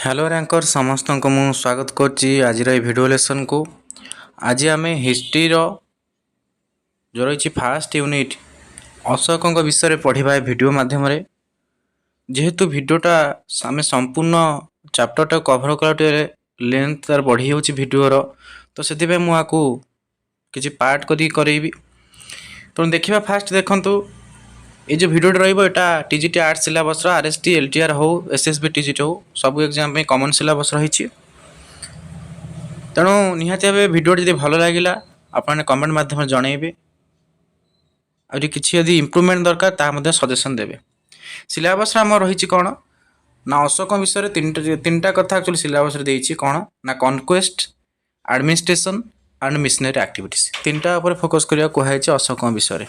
Hello ranker समस्त को मु स्वागत करची आज भिडियो लेसन को। आज आम हिस्ट्री जो रही फास्ट यूनिट अशोक विषय पढ़ा भिडियो मध्यम जेहेतु भिडियोटा आम संपूर्ण चैप्टर कभर कर लेंथ तार बढ़ी हो भिडियोर तो से मुझे किसी पार्ट करी तो देखा फास्ट देखु ये जो भिडियो रहा TGT art syllabus RST LTR हो एसएसबी टीजीटी हो सब एग्जाम कॉमन सिलेबस रही तेणु निहाती भाव भिडियो जब भल लगे आपने कमेंट माध्यम जनइबे आदि किसी यदि इम्प्रूवमेंट दरकार सजेशन देवे। सिलेबस आम रही कौन ना अशोक विषय तीन टा कथा एक्चुअली सिलेबस देती कौन ना conquest administration and machinery activities तीन टा ऊपर फोकस करिया कहै अशोक विषय।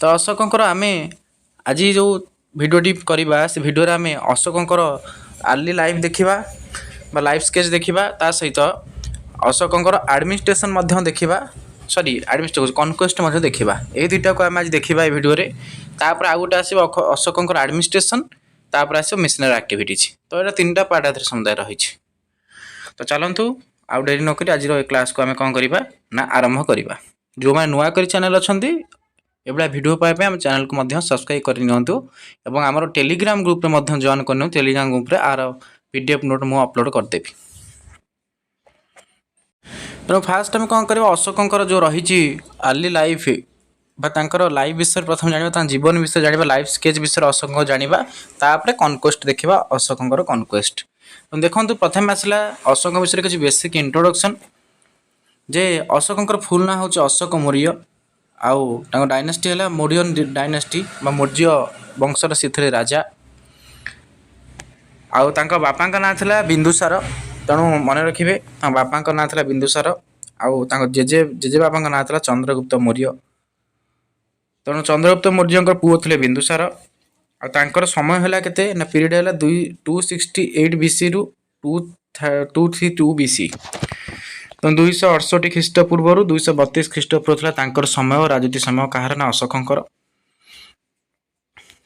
तो अशोक आम आज जो भिडियोटी करवा से भिडियो आम अशोक आर्ली लाइफ देखा लाइफ स्केच देखा ता सहित अशोक एडमिनिस्ट्रेशन देखा सॉरी एडमिनिस्ट्रेशन कॉन्क्वेस्ट देखा ये दुईटा को आम आज देखा भिडियो तापर आउ गोटे आसो अशोक एडमिनिस्ट्रेशन तापर आसो मिशनरी एक्टिविटीज तो ये तीन टा पार्ट समुदाय रही। तो चलतु आउ डेरी नक आज क्लास को आम कौन करवा ना आरंभ करवा। जो मैंने नुआ कर चैनल अच्छा एभला भिडियो पाइबा आम चैनल को सब्सक्राइब करनियंतु एवं आमर टेलीग्राम ग्रुप रे जॉइन करनियो टेलीग्राम ग्रुप रे आर पीडीएफ नोट मु अपलोड करदेवी। तो फास्ट आम कौन करवा अशोक जो रही आर्ली लाइफ लाइफ विषय प्रथम जाना जीवन विषय जाना लाइफ स्केच विषय अशोक जाना तापर कॉन्क्वेस्ट देखा अशोक कॉन्क्वेस्ट। तो देखो प्रथम आसला अशोक विषय किसी बेसिक इंट्रोडक्शन जे अशोक फुल ना हूँ अशोक मौर्य आउ डायनेस्टी है मौर्यन डायनेस्टी मौर्य वंशर से राजा आउ बापा ना था बिंदुसार तेणु मन रखिए बापा ना था बिंदुसार आउ जेजे बापा ना था चंद्रगुप्त मौर्य तेणु चंद्रगुप्त मौर्य पुओ थे बिंदुसार आर समय है केते ना पीरियड है 268 बीसी रु 232 बीसी तो 268 ख्रीष्टपूर्व 232 ख्रीष्टपूर्व था समय और राजनीति समय कहार ना अशोक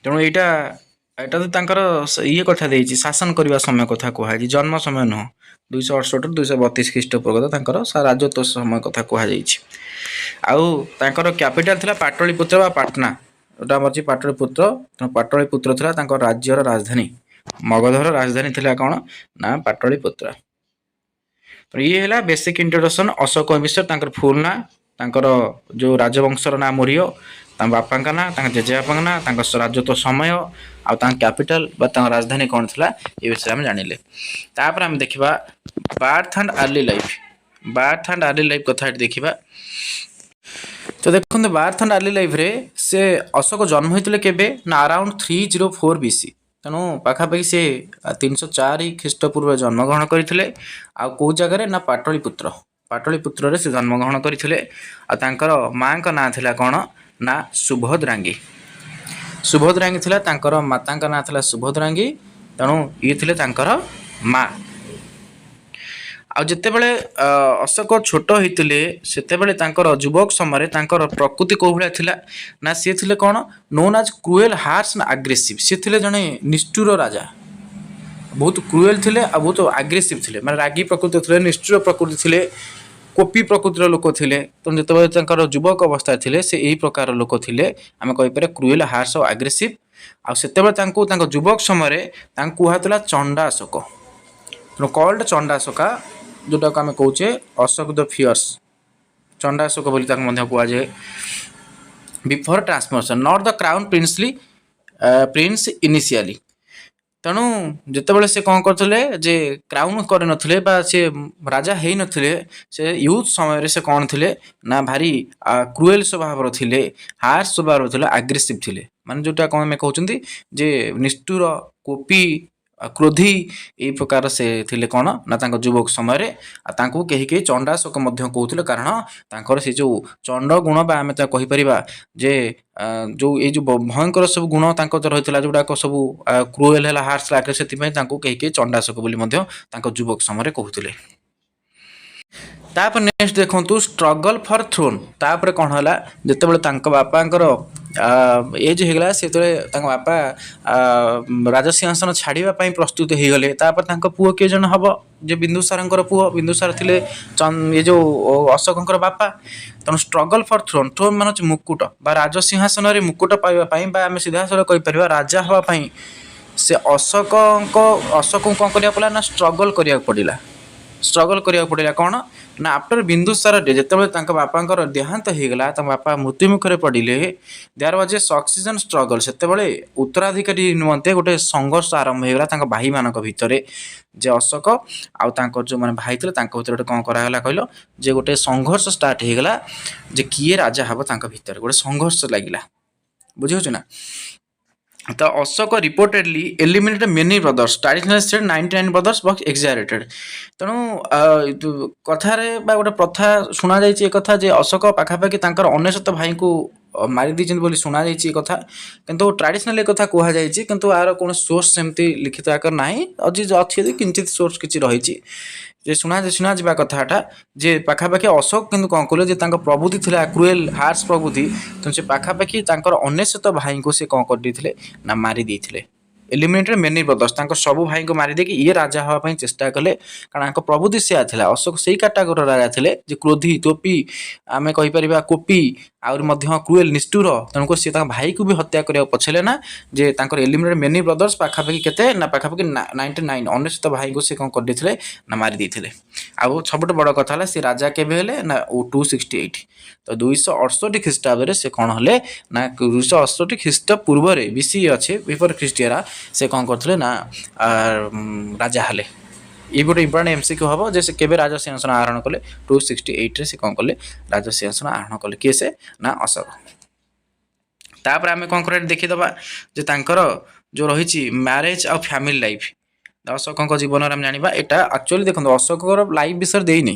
तेणु यहाँ तो ये कथा देती शासन करने समय कथा कहुई जन्म समय नुह 268 232 ख्रीष्टपूर्व राजत्व समय कथा कहुई आउर कैपिटल थिला पाटलिपुत्र बा पाटना जोटा मर्जी पाटलिपुत्र पाटलिपुत्र थिला राज्यर राजधानी मगधर राजधानी थिला कौन ना पाटलिपुत्र। तो ये है बेसिक इंट्रोडक्शन अशोक विषय फुल ना जो राजवंशर ना मौर्य बापा ना जेजेबापा ना राजत्व समय आ कैपिटल राजधानी कौन थी ये विषय आम जानिले। तापर आम देखा बार्थ एंड आर्ली लाइफ कथा देखा। तो देखो बार्थ एंड आर्ली लाइफ रे से अशोक जन्म होते केबे ना अराउंड 304 बीसी तेणु पाखापाखि से 304 ख्रीष्टपूर्व जन्मग्रहण करते कौ जगार ना पाटलिपुत्र से जन्मग्रहण करते माँ का ना था कौन ना सुभद्रांगी थिला माता ना था सुभद्रांगी तेणु ये थे माँ आते बड़े अशोक छोट होते से युवक समय प्रकृति कौ भाया थिला ना सी थे कौन नोन आज क्रुएल हार्श ना आग्रेसिव सी थे जड़े निष्ठुर राजा बहुत क्रुएल थे बहुत आग्रेसिव थे मैं रागी प्रकृति थे निष्ठुर प्रकृति थे कोपी प्रकृतिर लोक थे। तो जो युवक अवस्था थे से यही प्रकार लोक थे आम कहीपर क्रुएल हार्श और आग्रेसिव आते युवक समय कहला चंडाशोक कॉल्ड चंडाशोका जोटा को आम कहे अशोक द फियर्स चंडाशोक कहुए before transformation not the crown prince initially तेणु जितेबाला से कौन करते जे क्राउन कर नथिले से राजा है नथिले से यूथ समय से कौन थे ना भारी क्रुएल स्वभाव थे हार्श स्वभाव थे आग्रेसिव थे माने जोटा कौन आम कहते जे निष्ठुर कोपी क्रोधी यही प्रकार से थिले कौन ना युवक समय कहीं चंडाशोक कहते कारण से जो चंड गुण आम कहीपर जे जो ये जो भयंकर सब गुण रही जोड़ाक सब क्रुएल है हार्श लागे से कहीं चंडाशोक युवक समय कहते। तापर नेक्स्ट देखु स्ट्रगल फॉर थ्रोन तापर कौन है जिते बापा एज होगला से बापा राज सिंहासन छाड़िया प्रस्तुत हो गले पुओ किए जन हम जे बिंदुसार पुओ बिंदुसार थे ये जो अशोक बापा तेणु स्ट्रगल फॉर थ्रोन थ्रोन मान मुकुट राज सिंहासन में मुकुट पाइबापी आम सीधा साल कहीपर राजा हाँपाई से अशोक अशोक कौन करा पड़ा ना स्ट्रगल करा पड़ा स्ट्रगल करा पड़ा कौन ना आफ्टर बिंदुसार डे जिते बापा देहांत होगला बापा मृत्यु मुखर पड़े there was a succession struggle से उत्तराधिकारी निमंते गोटे संघर्ष आरंभ होगा भाई मान भितर जे अशोक आउ जो मैंने भाई थे भर कौन कराला कहल जे गोटे संघर्ष स्टार्ट होगला जे किए राजा हम भितर गोटे संघर्ष लगिला बुझे ना तो Ashoka reportedly eliminated many brothers traditional state 99 brothers but exaggerated तेणु कथार गोटे प्रथा शुणा जाइए कथा जे अशोक पाखापाखि अनेशत भाई को मारी दी बोली शुणा जाइए कथा किंतु ट्रेडिशनल कथा कहुई किंतु आर कौन सोर्स सेमती लिखित आकार ना अच्छी किंचित सोर्स किसी रही जे शुणा जा कथाटा जे पाखापाखि अशोक किंतु कौन कले प्रवृत्ति था क्रुएल हार्स प्रवृत्ति तेणु से पाखापाखि अनेशत भाई को से कौन करते ना मारी देते एलिमिनेटेड मेनी ब्रदर्स सब भाई को मारी देकी ये राजा हाँपाई चेष्टा कले कारण प्रवृत्ति से था अशोक से कैटागोरी राजा थे क्रोधी तोपी आम कहीपर कोपी आउरी क्रुएल निष्ठुर तेणुक सी भाई को भी हत्या करने पछले ना जे एलिमिनेटेड मेनी ब्रदर्स पाखापाखि केते ना पाखापाखि 99 अनेशत भाई को से कौन करते ना मारी देते आउ सब बड़ कथा सी राजा केवे हेले ना 268 तो 268 ख्रीष्टाब्द से कौन हेले ना 268 ख्रीष्ट पूर्व बीसी अच्छे बिफोर ख्रीष्टियरा से कौन करते ना राजा हेले ये गोटे इंपोर्टाट एमसीक्यू हम जे केवे राजा सिंहासन आरोहण कले 268 से कौन कले राजा सिंहासन आरोहण कले किए से ना अशोक तापर आम कौन कर देखीदबा जे तांकर जो रही मैरेज आ फैमिली लाइफ अशोक जीवन आम जाना यहाँ एक्चुअली देखो अशोक लाइफ विषय देनी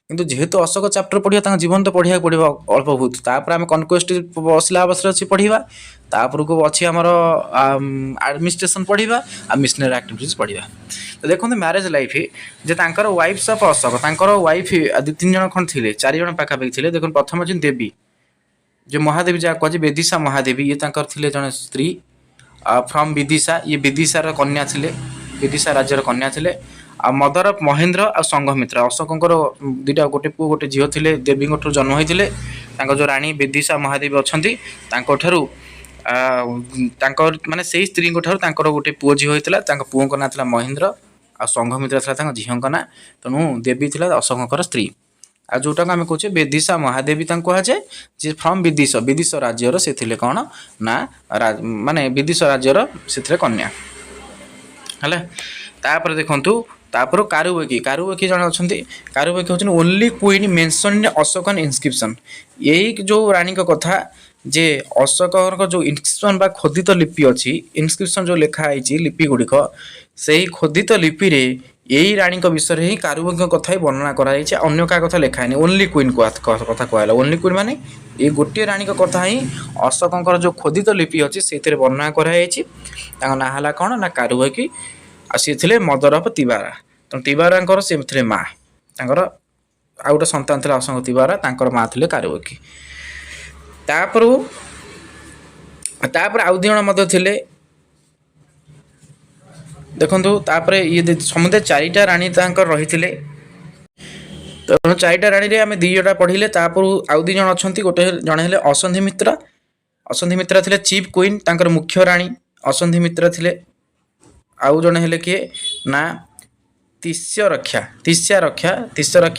किंतु जेहेतु अशोक चैप्टर पढ़ा जीवन तो पढ़ा पड़ो अल्प बहुत तापर आम कनक्वेस्ट बसला अवसर अच्छी पढ़ा तापर को अच्छी आमर एडमिनिस्ट्रेशन पढ़ा आ मिशनरी एक्टिविटीज पढ़ा तो देखो मैरेज लाइफ जे वाइफ्स ऑफ अशोक वाइफ 2-3 जन खंड थे 4 जन पाखापाखि थे देखो प्रथम अच्छे देवी जो महादेवी जहाँ कहे बेदिशा महादेवी ये थे जन स्त्री फ्रॉम विदिशा ये विदिशार कन्या थे विदिशा राज्यर कन्या थे आ मदर ऑफ महेंद्र आ संघमित्रा अशोकंकर 2टा गोटे पुओ गोटे झील थे देवी जन्म होते जो राणी बेदिशा महादेवी अच्छा माने से स्त्री गोटे पुओ झी होता पुओं ना था महेंद्र आ संघमित्रा था झील ना तेणु देवी थी अशोकंकर स्त्री आ जोटा आम कहे बेदिशा महादेवी कहुए जी फ्रॉम विदिशा विदिशा राज्यर से थे कौन ना माने विदिशा राज्यर से कन्या है तापर देखु तापर कारुबेकी कारुबेकी जन अच्छा कारुबेकी हूँ only queen mention in Ashokan inscription यही जो रानी कथा जे अशोक जो इनस्क्रिप्शन बा खोदित लिपि अच्छी इनस्क्रिप्शन जो लिखाई लिपि गुड़िक से ही खोदित लिपि रे यही रानी विषय ही कारुबेकी कथा ही वर्णना कराई अन्य क्या कथा लिखाई ओनली क्वीन कथा कहला ओनली क्वीन माने ये गोटे रानी कथा ही अशोकंकर जो खोदित लिपि अच्छी से वर्णना कराई ना है कौन ना कारुबेकी आ सी थे मदर ऑफ तिबारा तेणु तिबारा सी थे माँ आ गोटे सन्तान थे अशोक तिबारा माँ थे कारुबेकी तापर आउ दी जन थे देखु तापर ये समुदाय 4टा राणी रही तो 4टा राणी रे आम 2टा पढ़ले आउ 2 जन अच्छा गोटे जन है असंधि मित्रा थे चीफ क्वीन मुख्य राणी असंधि मित्रा थे आउ जन है किए ना तिस्या रक्षा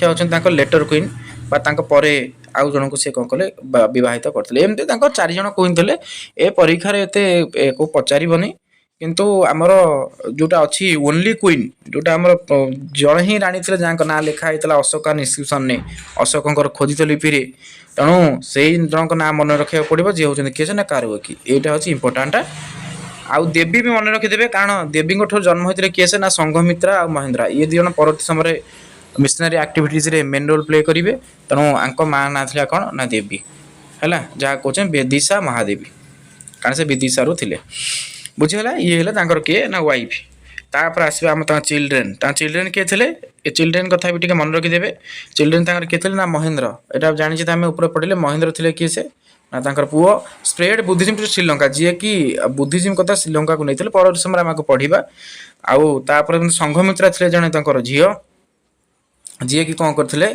होती लेटर क्वीन परे आउ जन को सी कौन कले बहुत करते एमती 4 जन क्वीन थे ए परीक्षार एत को पचारबनी किंतु आमर जोटा अच्छी ओनली क्वीन जोटा आमर जड़े ही राणी थे जहाँ ना लिखाई अशोक इनस्क्रिप्शन ने अशोकंकर खोदित लिपि रे तेणु से जनक ना मन रखा पड़ो जी हूँ किए ना कारुबेकी यहाँ हूँ इंपोर्टाटा आउ देवी भी मन रखिदेवे कारण देवी जन्म होते किए से ना संघमित्रा आ महेंद्रा ये 2 जन परवर्ती समय मिशनरी एक्टिविटीज रे मेन रोल प्ले करेंगे तेणु आंक माँ ना था कौन ना देवी है जहाँ कहे बेदिशा महादेवी कारण से विदिशारू थे बुझीगला ये है किए ना वाइफ तापर आसवे आम चिल्ड्रेन किए थे ए चिल्ड्रेन कथा भी मन रखिदेवे चिल्ड्रेन किए थे ना महेंद्र यहाँ जानी आम ऊपर पढ़ले महेंद्र थे किए से ना तांकर पुओ स्प्रेड बुद्धिज्म टू श्रीलंका जी कि बुद्धिज्म कथा श्रीलंका को नहीं परवर्ती समय आम पढ़ा आउे संघमित्रा थे जड़े झील जी कि कौन करते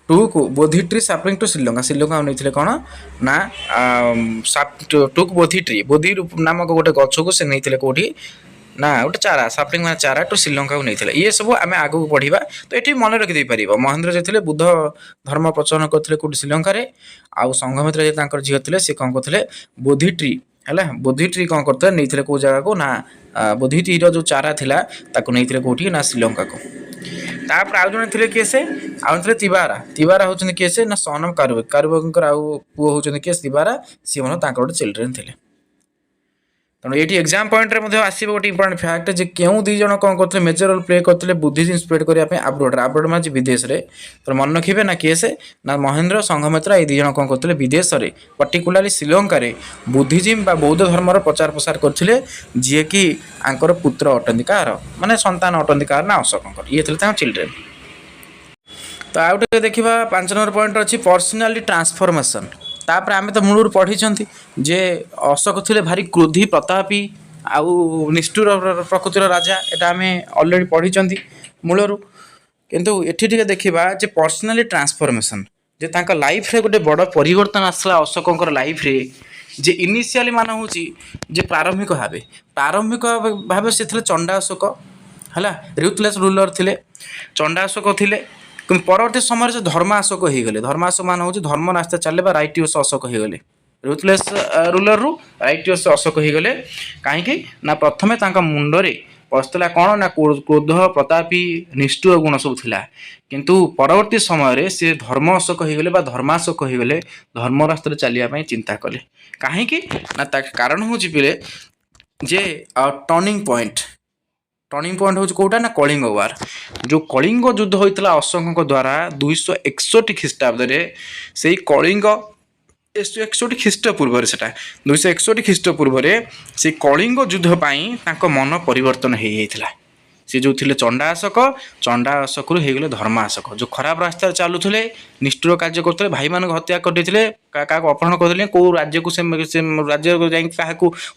टू को बोधि ट्री सापलिंग टू श्रीलंका श्रीलंका नहीं कौन ना टू को बोधि ट्री बोधि नामक गोटे गछ को नहीं कौटी ना गोटे चारा सापलिंग मान चारा टू श्रीलंका को नहीं ये सब आम आगू पढ़ा तो ये मन रखिदे पार महेंद्र जो थे बुद्ध धर्म प्रचलन करते कौटी श्रीलंका आउ संघमित्रा जो झील थे सी कौन करते बोधि ट्री है बोधि ट्री कौन करते नहीं कौ जगह को ना बोधि ट्री जो चारा थिला ताको नहीं कौटी ना श्रीलंका को तापर आउ जने थिले किए से आउ थे तिबारा तिबारा होचन किए से ना सन ऑफ कारुबेग कारुबेग आउ पुओ होचन किए तिबारा सी मन तांकर गोटे चिल्ड्रेन थिले तेणु ये एग्जाम पॉइंट रे आसो गोटे इंपोर्टेंट फैक्ट जे क्यों दी जन कौन करते मेजर रोल प्ले करते बुद्धिज्म स्प्रेड करने आब्रोड आब्रोड मान विदेश में तो मन रखिए ना किए से ना महेंद्र संघमित्रा ये दी जन कौन करते विदेश में पर्टिकुलाली श्रीलंका बुद्धिज्म बा बौद्ध धर्मर प्रचार प्रसार करते जी कि आंकर पुत्र अटंती कार माने संतान अटंती कार ना अशोक ये थे चिल्ड्रेन तो आउटे देखा 5 नंबर पॉइंट अच्छी पर्सनाली ट्रांसफॉर्मेशन तापर आम तो मूलर पढ़ी जे अशोक थे भारी क्रोधी प्रतापी आउ निष्ठुर प्रकृतिर राजा यहाँ आम अलरेडी पढ़ी मूलर किंतु ये देखा जे पर्सनाली ट्रांसफॉर्मेशन जे तांका लाइफ रे गोटे बड़ परिवर्तन आसला अशोक लाइफ रे जे इनिशियली मान हूँ जे प्रारंभिक भाव से थे चंडा अशोक है रूथलेस रूलर थे चंडा अशोक थे कि परवर्ती समय से धर्माशोक हो गले धर्माशोक मान हूँ धर्म रास्ता चलने राइटियस अशोक हो गले रूथलेस रूलर रु राइटियस अशोक हो गले कहीं ना प्रथमे मुंडरे पसला कौन ना क्रोध प्रतापी निष्ठुर गुण सब थिला किंतु परवर्ती समय से धर्म अशोक हो गले धर्माशोक हो गले धर्म रास्ता चलिया चिंता कले कहीं ना कारण हूँ पिले जे टर्निंग पॉइंट हूँ कौटा ना कलिंग वार जो कलिंग युद्ध होता अशोक द्वारा 261 ख्रीष्टाब्द से कलिंग 161 ख्रीष्टपूर्व से 261 ख्रीष्टपूर्व से कलिंग युद्ध मन परिवर्तन हो जाता सी जो थे चंडा अशोक रु गले धर्माशोक जो खराब रास्ता चलुले निष्ठुर कार्य करते भाई मान हत्या करते क्या अपहरण करते कौ राज्य को राज्य को क्या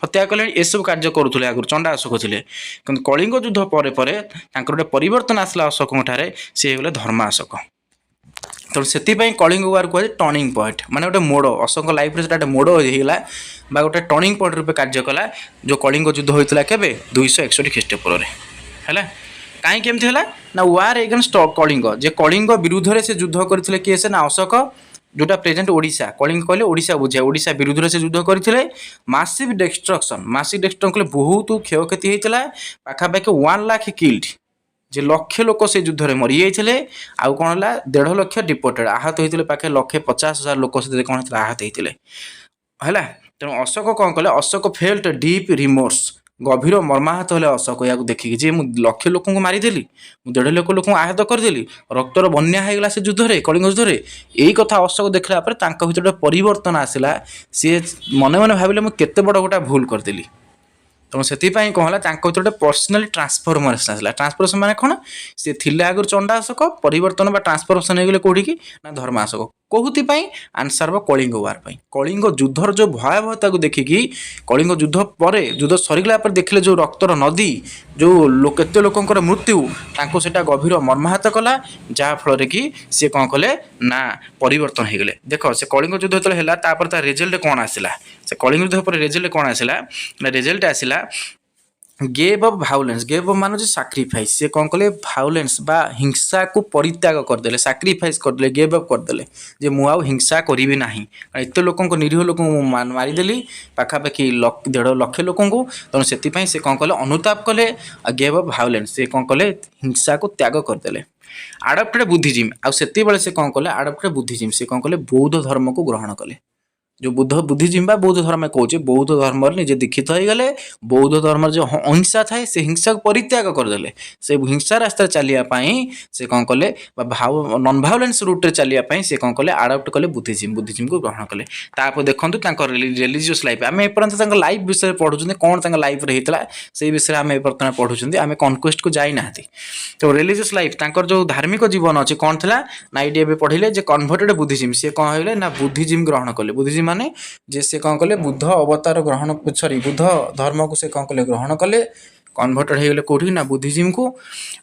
हत्या कले ये सब कार्य करुले आगुरी चंडा अशोक थे कि कलिंग युद्ध पर गोटे परिवर्तन आसला अशोक सी गले धर्माशोक तो से कलिंग वार कहुए टर्निंग पॉइंट माने गोटे मोड़ अशोक लाइफ रे गोटे मोड़ होगा गोटे टर्निंग पॉइंट रूप कार्य कला जो कलिंग युद्ध होता के 261 ख्रीष्टपूर्व है कहीं केमती है ना वार एगेन्स्ट कलिंग जे कलिंग विरुद्ध से युद्ध करते किए से ना अशोक जोटा प्रेजेंट ओडिशा कलिंग कहले ओडिशा बुझे ओडिशा विरुद्ध से युद्ध करते मासिव डिस्ट्रक्शन कले बहुत क्षयक्षति होता पाखापाखि 1 लाख किल्ड जे लक्ष लोक से युद्ध में मरी जाते आउ कौन है 1.5 लाख डिपोर्टेड आहत होते पाखे 1,50,000 लोक से कौन आहत होते है तेणु अशोक कौन कले अशोक फेल्ट डीप रिमोर्स गभीर मर्माहत हेले अशोक या देखिए जे मुझे लक्ष लोक मारिदेली 1.5 लाख लोक आहत करदेली रक्तर बन्या होगा से युद्ध में कलिंग युद्ध में यही कथा अशोक देखला भर परिवर्तन आसला सी मन मन भाविले मुझे केते बड़ गोटा भूल करदेली तेणु से कौन है गोटे पर्सनाली ट्रांसफॉर्मेशन आसला ट्रांसफॉर्मेशन माने कौन सी थिले आगुरी चंडा अशोक परिवर्तन ट्रांसफॉर्मेशन हो गले कौटी की ना धर्माशोक कौथि आंसर कलिंग वार कलिंग युद्धर जो भयावहता को देखिकी कलिंग युद्ध पर युद्ध सरीगला देखिले जो रक्तर नदी जो केते लोकंकर मृत्यु तांको सेटा गभीर मर्माहत कला जहाँफल कि सी कौन कले ना परिवर्तन हो गले देख से कलिंग युद्ध जो है तापर रिजल्ट कौन आसला से कलिंग युद्ध पर रिजल्ट कौन आसला ना रिजल्ट आसला गेव अफ भाउलेंस गेव अफ मान साक्रिफाइस से कौन कले भाउलेंस बा हिंसा को परित्याग करदे साक्रिफाइस करदे गेव अफ करदे जे मु आउ हिंसा करी ना एत लोक निरीह लोक मारिदेली पाखापाखि 1.5 लाख लोक तेणु से कौन कले अनुताप कले गेव अफ भाउलेंस से कौन कले हिंसा को त्याग करदे आडप्टेड बुद्धिज्म आउ से कौन कले आडप्टेड बुद्धिज्म से कौन कले बौद्ध धर्म को ग्रहण कले जो बुद्धिज्म बा बौद्ध धर्म कहे बौद्ध धर्म निजे दीक्षित हो गले बौद्ध धर्म जो अहिंसा थाए से हिंसा को परित्याग करदे से हिंसा रास्ता चलियापाई से कौन कले नॉन भायोलेंस रूट्रे चलियापाई से कौन कले आडप्ट कले बुद्धिज्म को ग्रहण कले तापर देखो रिलीजियस लाइफ आम एपर्यंत लाइफ विषय पढ़ुं कौन लाइफ रे होता से विषय आम एपर्तन पढ़ुं आम कनक्वेस्ट को जाई ना तो रिलीजियस लाइफ जो धार्मिक जीवन अच्छे कौन था ना ये पढ़िले जे कन्वर्टेड बुद्धिज्म सी कौन है ना बुद्धिज्म ग्रहण कले बुद्धिज्म माने जे से कौन कले बुद्ध अवतार ग्रहण सॉरी बुद्ध धर्म को से कौन कले ग्रहण कले कन्वर्टेड हो गले कौटी ना बुद्धिज्म को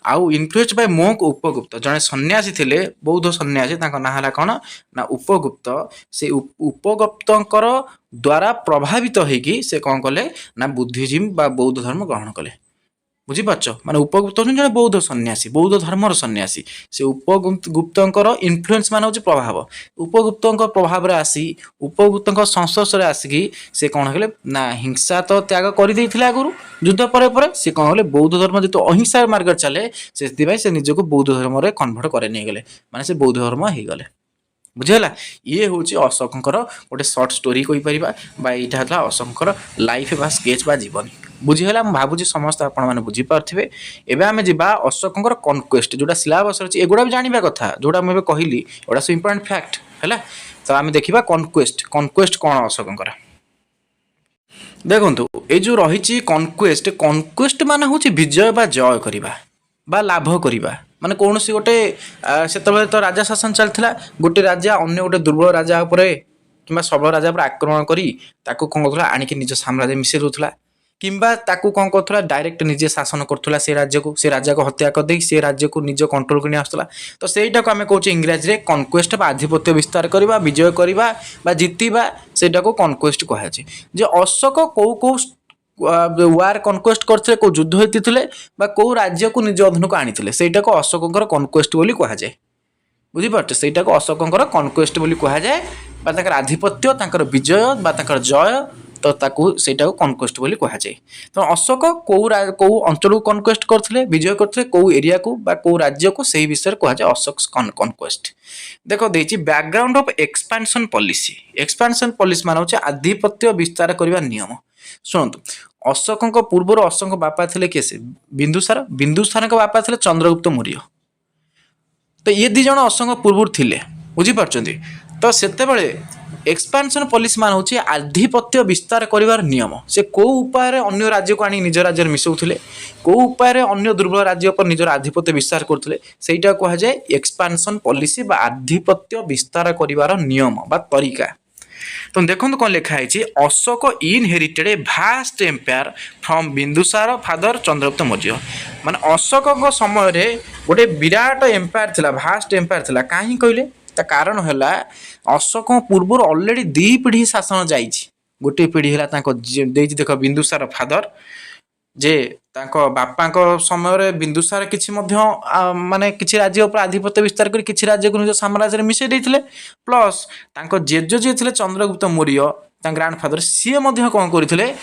आउ इन्फ्लुएंस बाय मोंक उपगुप्त जड़े सन्यासी थिले बौद्ध सन्यासी तांको ना हला कौन ना उपगुप्त से उपगुप्तंकर द्वारा प्रभावित होगी से कौन कले ना बुद्धिज्म बा बौद्ध धर्म ग्रहण कले बुझीपार माने उपगुप्त हूँ जड़े बौद्ध सन्यासी बौद्ध धर्मर सन्यासी से उपगुप्तर इन्फ्लुएंस मान हूँ प्रभाव उपगुप्त प्रभाव आसी उपगुप्त संस्पर्श आसिकी से कौन कले ना हिंसा तो त्याग कर आगुरी युद्ध पर से कौन कले बौद्ध धर्म जो अहिंसा मार्ग चले से निजक बौद्ध धर्म कन्वर्ट कर नहीं गले माने से बौद्ध धर्म हो गले बुझीगला ये हूँ अशोकर गोटे सर्ट स्टोरी कहीपर यहाँ अशोकर लाइफ बा स्केच बा जीवन बुझीगला मुझे भावुँ समस्त आपण मैंने बुझीपारे एवं आम जा अशोकर कनक्वेस्ट जोटा सिलेबस अच्छी एगुड़ा भी जानवा कथा जोटा मुझे कहली एटा सब इंपोर्टेंट फैक्ट है तो आम देखा कनक्वेस्ट कनक्वेस्ट कौन अशोकर देखो ये जो रही कनक्वेस्ट कनक्वेस्ट मान हूँ विजय बा जय करवा बा लाभ करवा माने कौन सी गोटे से तो राजा शासन चलता गोटे राजा अन्य गोटे दुर्बल राजा उपरे कि सबल राजा पर आक्रमण करी कौन कर आणिक निज साम्राज्य मिसई दूसरा किंबा ताकू कौन कर डायरेक्ट निजे शासन करूला से राज्य को हत्या करदे से राज्य को निज कंट्रोल को नहीं आसला तो सहीटा को आम कहे इंग्राजी में कनक्वेस्ट आधिपत्य विस्तार करवा विजय करवा जितवा से कनक्वेस्ट कहुचे जे अशोक कौ कौ वार कनक्वेस्ट करते कौ युद्ध होते कौ राज्य को निज अधीन को आनी सेटा को अशोकर कनक्वेस्ट बोली कहुए बुझीपार सेटा को अशोकर कनक्वेस्ट बोली कहुए आधिपत्य विजय जय तो सेटा को कनक्वेस्ट बोली कहुए तो अशोक कौ अंचल को कनक्वेस्ट करते विजय करते कौ एरिया को कौ राज्य को सही विषय कहुए अशोक कनक्वेस्ट देखो देछि बैकग्राउंड ऑफ एक्सपेंशन पॉलिसी मान होचे आधिपत्य विस्तार करबा नियम शुणु अशोक पूर्वर अशोक बापा थे किए से बिंदुसार बापा थे चंद्रगुप्त मौर्य तो ये दी जन अशोक पूर्व थे बुझीपार तो सेतेबेले एक्सपेंशन पॉलिसी मान होची आधिपत्य विस्तार करिवार नियम से को उपाय अन्य राज्य को आनी निज राज्य मिसाउथिले को उपाय अन्य दुर्बल राज्य पर निजर आधिपत्य विस्तार करथिले सेटा कहा जाय एक्सपेंशन पॉलिसी बा आधिपत्य विस्तार करिवार नियम बा तरीका तो देखो कौन लिखाई Ashoka inherited a vast empire from Bindusara father Chandragupta Maurya माने अशोक समय रे गोटे विराट एम्पायर थिला भास्ट एम्पायर थिला काहे कहले ता कारण है अशोक पूर्व ऑलरेडी दी पीढ़ी शासन जाइए गोटे पीढ़ी है देख बिंदुसार फादर जे बापा समय बिंदुसार किसी माने किसी राज्य उपर आधिपत्य विस्तार कर किसी राज्य को निज साम्राज्य मिसई देते प्लस जेज जी थे चंद्रगुप्त मौर्य ग्रांड फादर सी कौन करते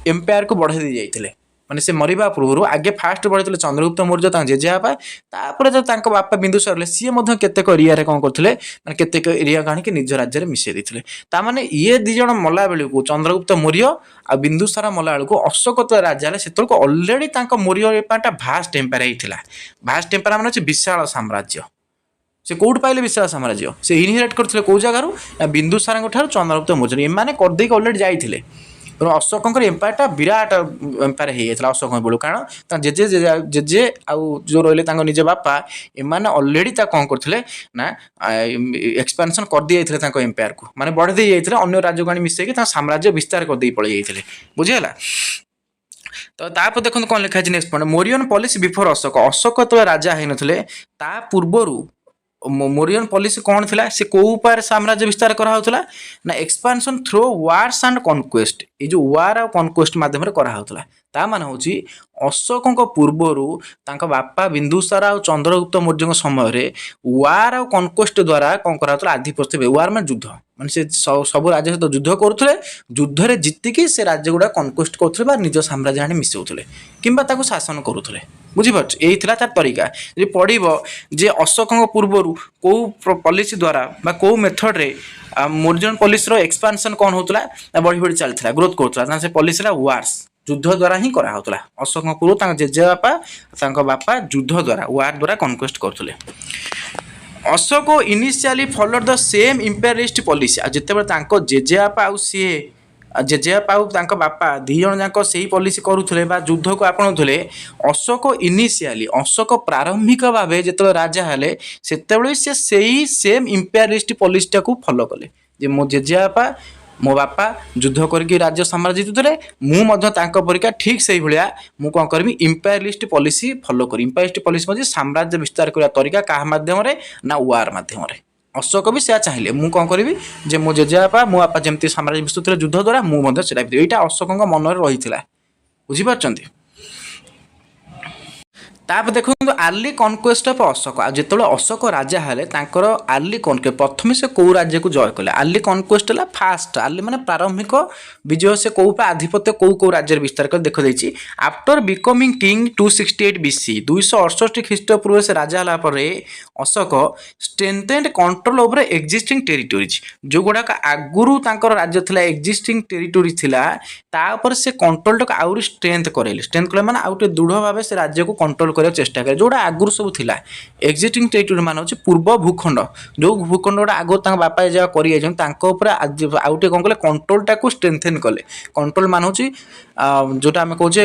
एम्पायर को बढ़ाई दे जाते माने से मरिबा पूर्व आगे फास्ट बढ़े चंद्रगुप्त मौर्य जेजेबापा तापर जो बापा बिंदुसार सी केतेक एरिया कौन करते केतेक एरिया आनिक निज राज्य में मिसई देते ताने ये दिज मला बेलू चंद्रगुप्त मौर्य आ बिंदुसार मला बेलू अशोक राजा से already Maurya empire vast empire होता भास्ट एम्पायर मान विशाल साम्राज्य से कौट पाइले विशाल साम्राज्य से इनहेरिट करते कौ जगार बिंदुसार चंद्रगुप्त मौर्य एम करदे अलरेडी जाइए तेणु अशोक एम्पायर विराट एम्पायर होता अशोक बेलू कारण जेजे जेजे आउ जो रही निज बापा एमाने अलरेडी कौन करते ना एक्सपेंशन कर दी जाते एम्पायर को माने बढ़े दे जाते अन्य राज्य को मिसई साम्राज्य विस्तार कर दे पड़े जाते बुझीगला तो तापर देखो कौन लिखा है next point Mauryan policy before Ashok तो राजा होते पूर्वर मोरियन पॉलिसी कौन थिला से को उपाय साम्राज्य विस्तार करा होतला ना expansion through wars and conquest ये जो वार और कॉन्क्वेस्ट माध्यम रे करा होतला ता मान होची अशोक पूर्वरु तांका बापा बिंदुसार और चंद्रगुप्त मौर्य समय रे वार और कॉन्क्वेस्ट द्वारा कौन करा होतला आधिपत्य वार में युद्ध माने से सब राज्य सहित युद्ध करुले युद्ध रे जीतिकी से राज्य गुडा कॉन्क्वेस्ट करुले निज साम्राज्य आने मिसाउले किंबा ताको शासन करुले बुझीपार यही तार तरीका जी पढ़ जे अशोक पूर्वर कौ पॉलिसी द्वारा कौ मेथड रे मोरियन पॉलिसी रो एक्सपेंशन कौन होता बढ़ी बढ़ी चलता ग्रोथ करुला से पॉलिसी वार्स युद्ध द्वारा ही करा होता अशोक पूर्व जेजेबापा बापा युद्ध द्वारा वार द्वारा कॉन्क्वेस्ट करते Ashoka initially followed the same imperialist policy जितेबाला जेजेबापा आउ सी जेजेबापा आउ बापा दी जन जाक से पॉलिसी करुले युद्ध को आपणुले अशोक इनिशियली अशोक प्रारंभिक भाव जो राजा हेले से सेम इंपेरियलिस्ट पॉलिसी को फॉलो कले जे मो जेजेबापा मो बापा युद्ध करके राज्य साम्राज्य जितुले मुझे ठीक से भाया मुझे कौन करी इंपेरियलिस्ट पॉलिसी फॉलो करी। इंपेरियलिस्ट पॉलिसी मतलब साम्राज्य विस्तार करने तरीका क्या मध्यम ना वार मध्यम। अशोक भी से चाहिए मुझे कौन करी जे मो जेजेबापा मो बापा जमी साम्राज्य विस्तृत युद्ध द्वारा मुझे यहाँ अशोक मन में रही है बुझीपार। तापर देखो आर्ली कनक्वेस्ट ऑफ अशोक जो अशोक राजा हेले आर्ली कनक्वेस्ट प्रथम से कौ राज्य को जय कले आर्ली कनक्वेस्ट है फास्ट आर्ली माने प्रारंभिक विजय से कौ आधिपत्य कौ कौ राज्य विस्तार कर देख देती। आफ्टर बिकमिंग किंग 268 BC 268 ख्रीष्टपूर्व से राजा है पर Ashok strengthened control over existing territories जो गुड़ाक आगुरी राज्य था एक्जिस्टिंग टेरिटोरी था से कंट्रोल टाक आउरी स्ट्रेंथ करेले। स्ट्रेंथ कले माने आउटे दृढ़ भाव से राज्य को कंट्रोल करने चेष्टा करे जोड़ा आगुरी सब थिला एक्जिस्टिंग टेरिटोरी मान होची पूर्व भूखंड जो भूखंड गुड़ा आगो बापा जगह कर आउटे कौन कले कंट्रोल टाक स्ट्रेंथेन कले। कंट्रोल मान होची जोटा आम कहे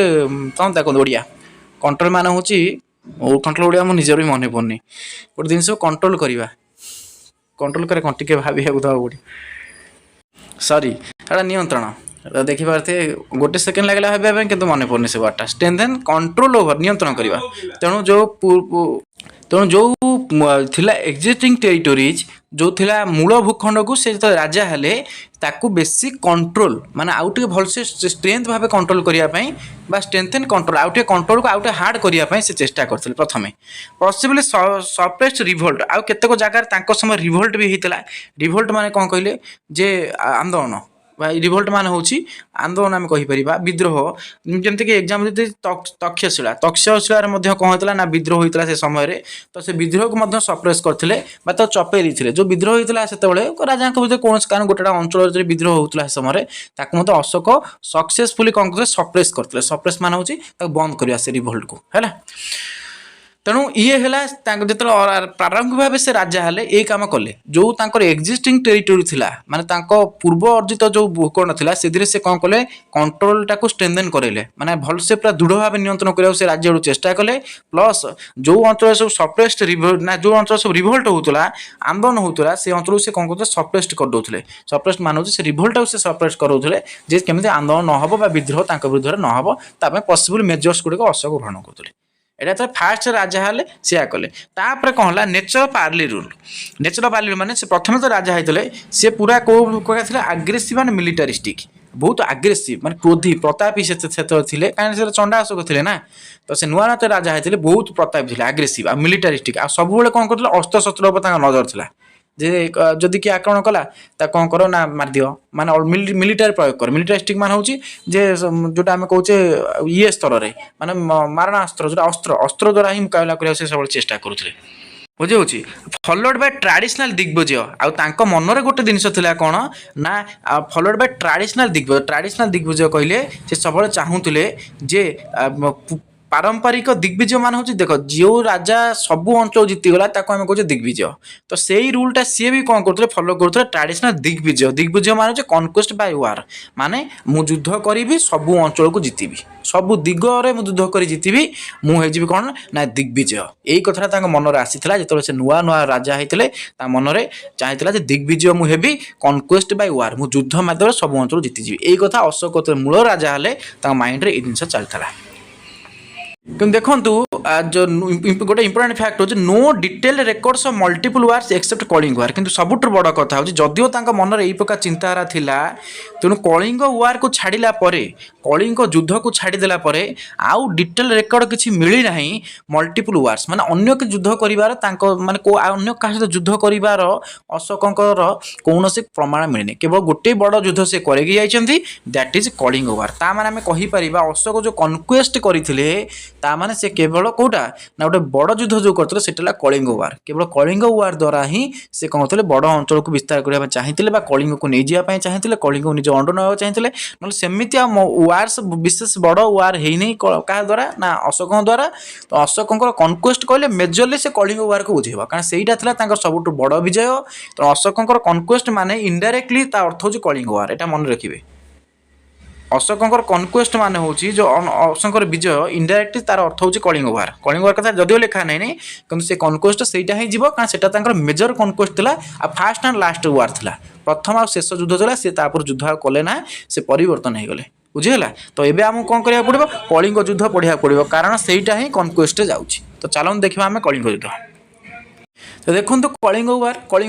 कौन कहते ओडिया कंट्रोल मान होची कंट्रोल ओडिया मो निजर भी मन पड़नी गोटे जिन कंट्रोल करवा कंट्रोल करे कौन टे भाविया पड़े सॉरी नियंत्रण देखिपारे गोटे सेकेंड लगे भाई कि मन पड़नी से वर्डटा स्ट्रेंथेन कंट्रोल ओवर नियंत्रण करवा। तेणु जो थिला एक्जिस्टिंग टेरिटोरीज जो थिला मूल भूखंड को से जो राजा हेले ताकू बेसी कंट्रोल माने आउटे भलसे स्ट्रेंथ भाव कंट्रोल करने स्ट्रेंथेन कंट्रोल आउटे कंट्रोल को आउटे हार्ड करने से चेष्टा करते प्रथम पॉसिबली सप्रेस्ड रिवोल्ट आउ केतेक जगह समय रिवोल्ट भी होता। रिवोल्ट माने कौन कहले जे आंदोलन रिवोल्ट मान हूँ आंदोलन आम कहीपर विद्रोह जमीक एग्जाम तक्षशिला कौन होता ना विद्रोह होता से समय तो से विद्रोह को सप्रेस करते तो चपे देते जो विद्रोह होता से राजा भर कौन कारण गोटे अंचल विद्रोह होता है समय अशोक सक्सेसफुली कौन करते सप्रेस करते सप्रेस मान हूँ बंद करवा से रिवोल्ट को है। तेणु ये है जो प्रारंभिक भाव से राजा हेले ये कम कले जो एक्जिस्टिंग टेरिटोरी थिला माने पूर्व अर्जित जो भूखंड थिला से कौन कले कंट्रोल टाक स्ट्रेंथेन करेले माने भल से पूरा दृढ़ भाव नियंत्रण करने से राज्य चेष्टा कले। प्लस जो अंचल सब सप्रेस्ड ना जो अंचल सब रिवोल्ट होता आंदोलन होता से अंचल से कौन करते सप्रेस्ड कर दौले सप्रेस्ड मान से रिवोल्ट से सप्रेस्ड करोले जे केमी आंदोलन न हो विद्रोह विरुद्ध न हो पॉसिबल मेजर्स गुड़िक अशोक ग्रहण करते एटा तो फास्ट राजा हेले से कले। तापर कौन है nature of early rule. Nature of early rule माने से प्रथम तो राजा होते सी पूरा कौन आग्रेसिव एंड मिलिटारिस्टिक बहुत आग्रेसिव माने क्रोधी प्रतापी से थे कहीं चंडा अशोक थे ना तो से नुआ तो राजा होते बहुत प्रतापी थे आग्रेसिव आ मिलिटारिस्टिक आ सब कौन करते अस्त्र शस्त्र नजर था जे जदि किए आक्रमण कला कौन कर ना मारदि माने मिलिटारी प्रयोग कर मिलिटारिस्टिक मान हूँ जे जोटा आम कहे ये स्तर में माने मारणास्त्र जो अस्त्र अस्त्र द्वारा ही मुकाबला करने से सब चेष्टा करुले बुझे फॉलोड बाय ट्रेडिशनल दिग्विजय आउ मनरे गोटे जिनस कौन ना फॉलोड बाय ट्रेडिशनल दिग्विजय कहले से सब चाहूले जे पारंपरिक दिग्विजय मान हूँ देख जो राजा सबू अंचल जीतीगला आम कहे दिग्विजय तो से रूलटा सी भी कौन करते फॉलो करते ट्रेडिशनल दिग्विजय दिग्विजय मान कनक्वेस्ट बाय वार माने मु युद्ध करी सबू अंचल को जीतबी सबू दिगरे मुझे युद्ध कर जीतबी मुझे कौन ना दिग्विजय यही कथा मन में आसीला जो से नुआ नुआ राजा होते मन चाहिए दिग्विजय मुझे कनक्वेस्ट बाय वार मु युद्ध मध्यम सब अंचल जीतीजी यही कथा अशोक मूल राजा हेले माइंड रे जिन चलता। कि देखो जो गोटे इंपोर्टेंट फैक्ट हो no detail records of multiple wars except Kalinga war किंतु सबुठ बड़ कथा हो जदियो मन में यही प्रकार चिंताधारा थिला तेणु कलिंग वार को छाड़ा कलिंग युद्ध को छाड़देला आउ डिटेल रेकर्ड किसी मिली ना मल्टीपल वार्स माने अन्य के युद्ध कर माने अन्य क्या सहित युद्ध कर अशोकंकर कौन प्रमाण मिलनी केवल गोटे बड़ युद्ध से करके दैट इज कलिंग वार ता माने आम कहीपर अशोक जो कनक्वेस्ट करते तामाने से केवल कोटा ना गोटे बड़ युद्ध जो करते सेटा कलिंग वार केवल कलिंग वार द्वारा ही से कौन करते बड़ अंचल को विस्तार करने चाहते कलिंग को नहीं जावाई चाहते कलिंग को निज अंडर ना चाहते ना सेमती वार्स विशेष बड़ वार है नहीं क्या द्वारा ना अशोक द्वारा तो अशोक कनक्वेस्ट कहले मेजरली से कलिंग वार को बुझेगा कारण से सबुठ बड़ विजय तो अशोक कनक्वेस्ट माने इनडायरेक्टली अर्थ हूँ कलिंग वार एटा मन रखिए अशोकଙ୍କର कनक्वेस्ट मान हूँ जो अशोकर विजय इनडायरेक्टली तार अर्थ हूँ कलिंग वार कथा जदिव लिखा नहीं कि से कनक्वेस्ट सहीटा ही कारण से मेजर कनक्वेस्ट था आ फास्ट एंड लास्ट वार था प्रथम आ शेष युद्ध चला सी युद्ध आ कले ना से परिवर्तन हो गले बुझीगला तो ये आमको कौन करा पड़ो कलिंग युद्ध पढ़ा पड़ो कारण सहीटा ही कनक्वेस्ट जाऊँगी तो चलो देखा आम कलिंग युद्ध तो देखो कलिंग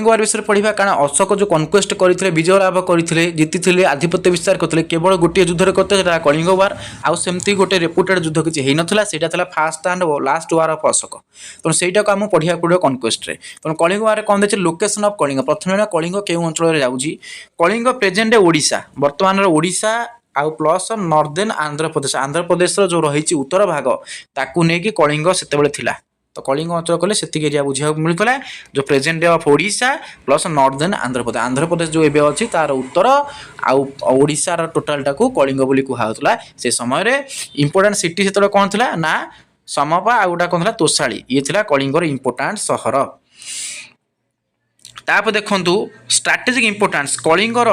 वार विषय पढ़ा कारण अशोक जो कनक्वेस्ट करते विजय लाभ करते जीति आधिपत्य विस्तार करते केवल गोटे युद्ध करते कलिंग वार आउ सेमती गोटे रेपुटेड युद्ध किसी होता है fast and last war of Ashok तेणु सहीटा को आम पढ़ा पड़ो कनक्वेस्ट तेणु कलिंग वार कौन देखिए लोकेशन ऑफ कलिंग प्रथम कलिंग क्यों अंचल जाऊँगी कलिंग प्रेजेंट ओडिशा बर्तमान ओडिशा आउ प्लस नॉर्दर्न आंध्र प्रदेश जो रही उत्तर भाग ताकू नहीं कलिंग से तो कलिंग अंचल कले से एरिया बुझा मिलता जो present day of Odisha plus northern Andhra Pradesh जो एवं अच्छी तार उत्तर आउ ओडिशार टोटालटा को कलिंग बोली कहला से समय इंपोर्टाट सिटी से कौन थी ना समपा आउ गोटा कौन था तोशाली ये थी कलिंगर इंपोर्टाट सहर तापर देखु स्ट्राटेजिक इंपोर्टान्स कलिंगर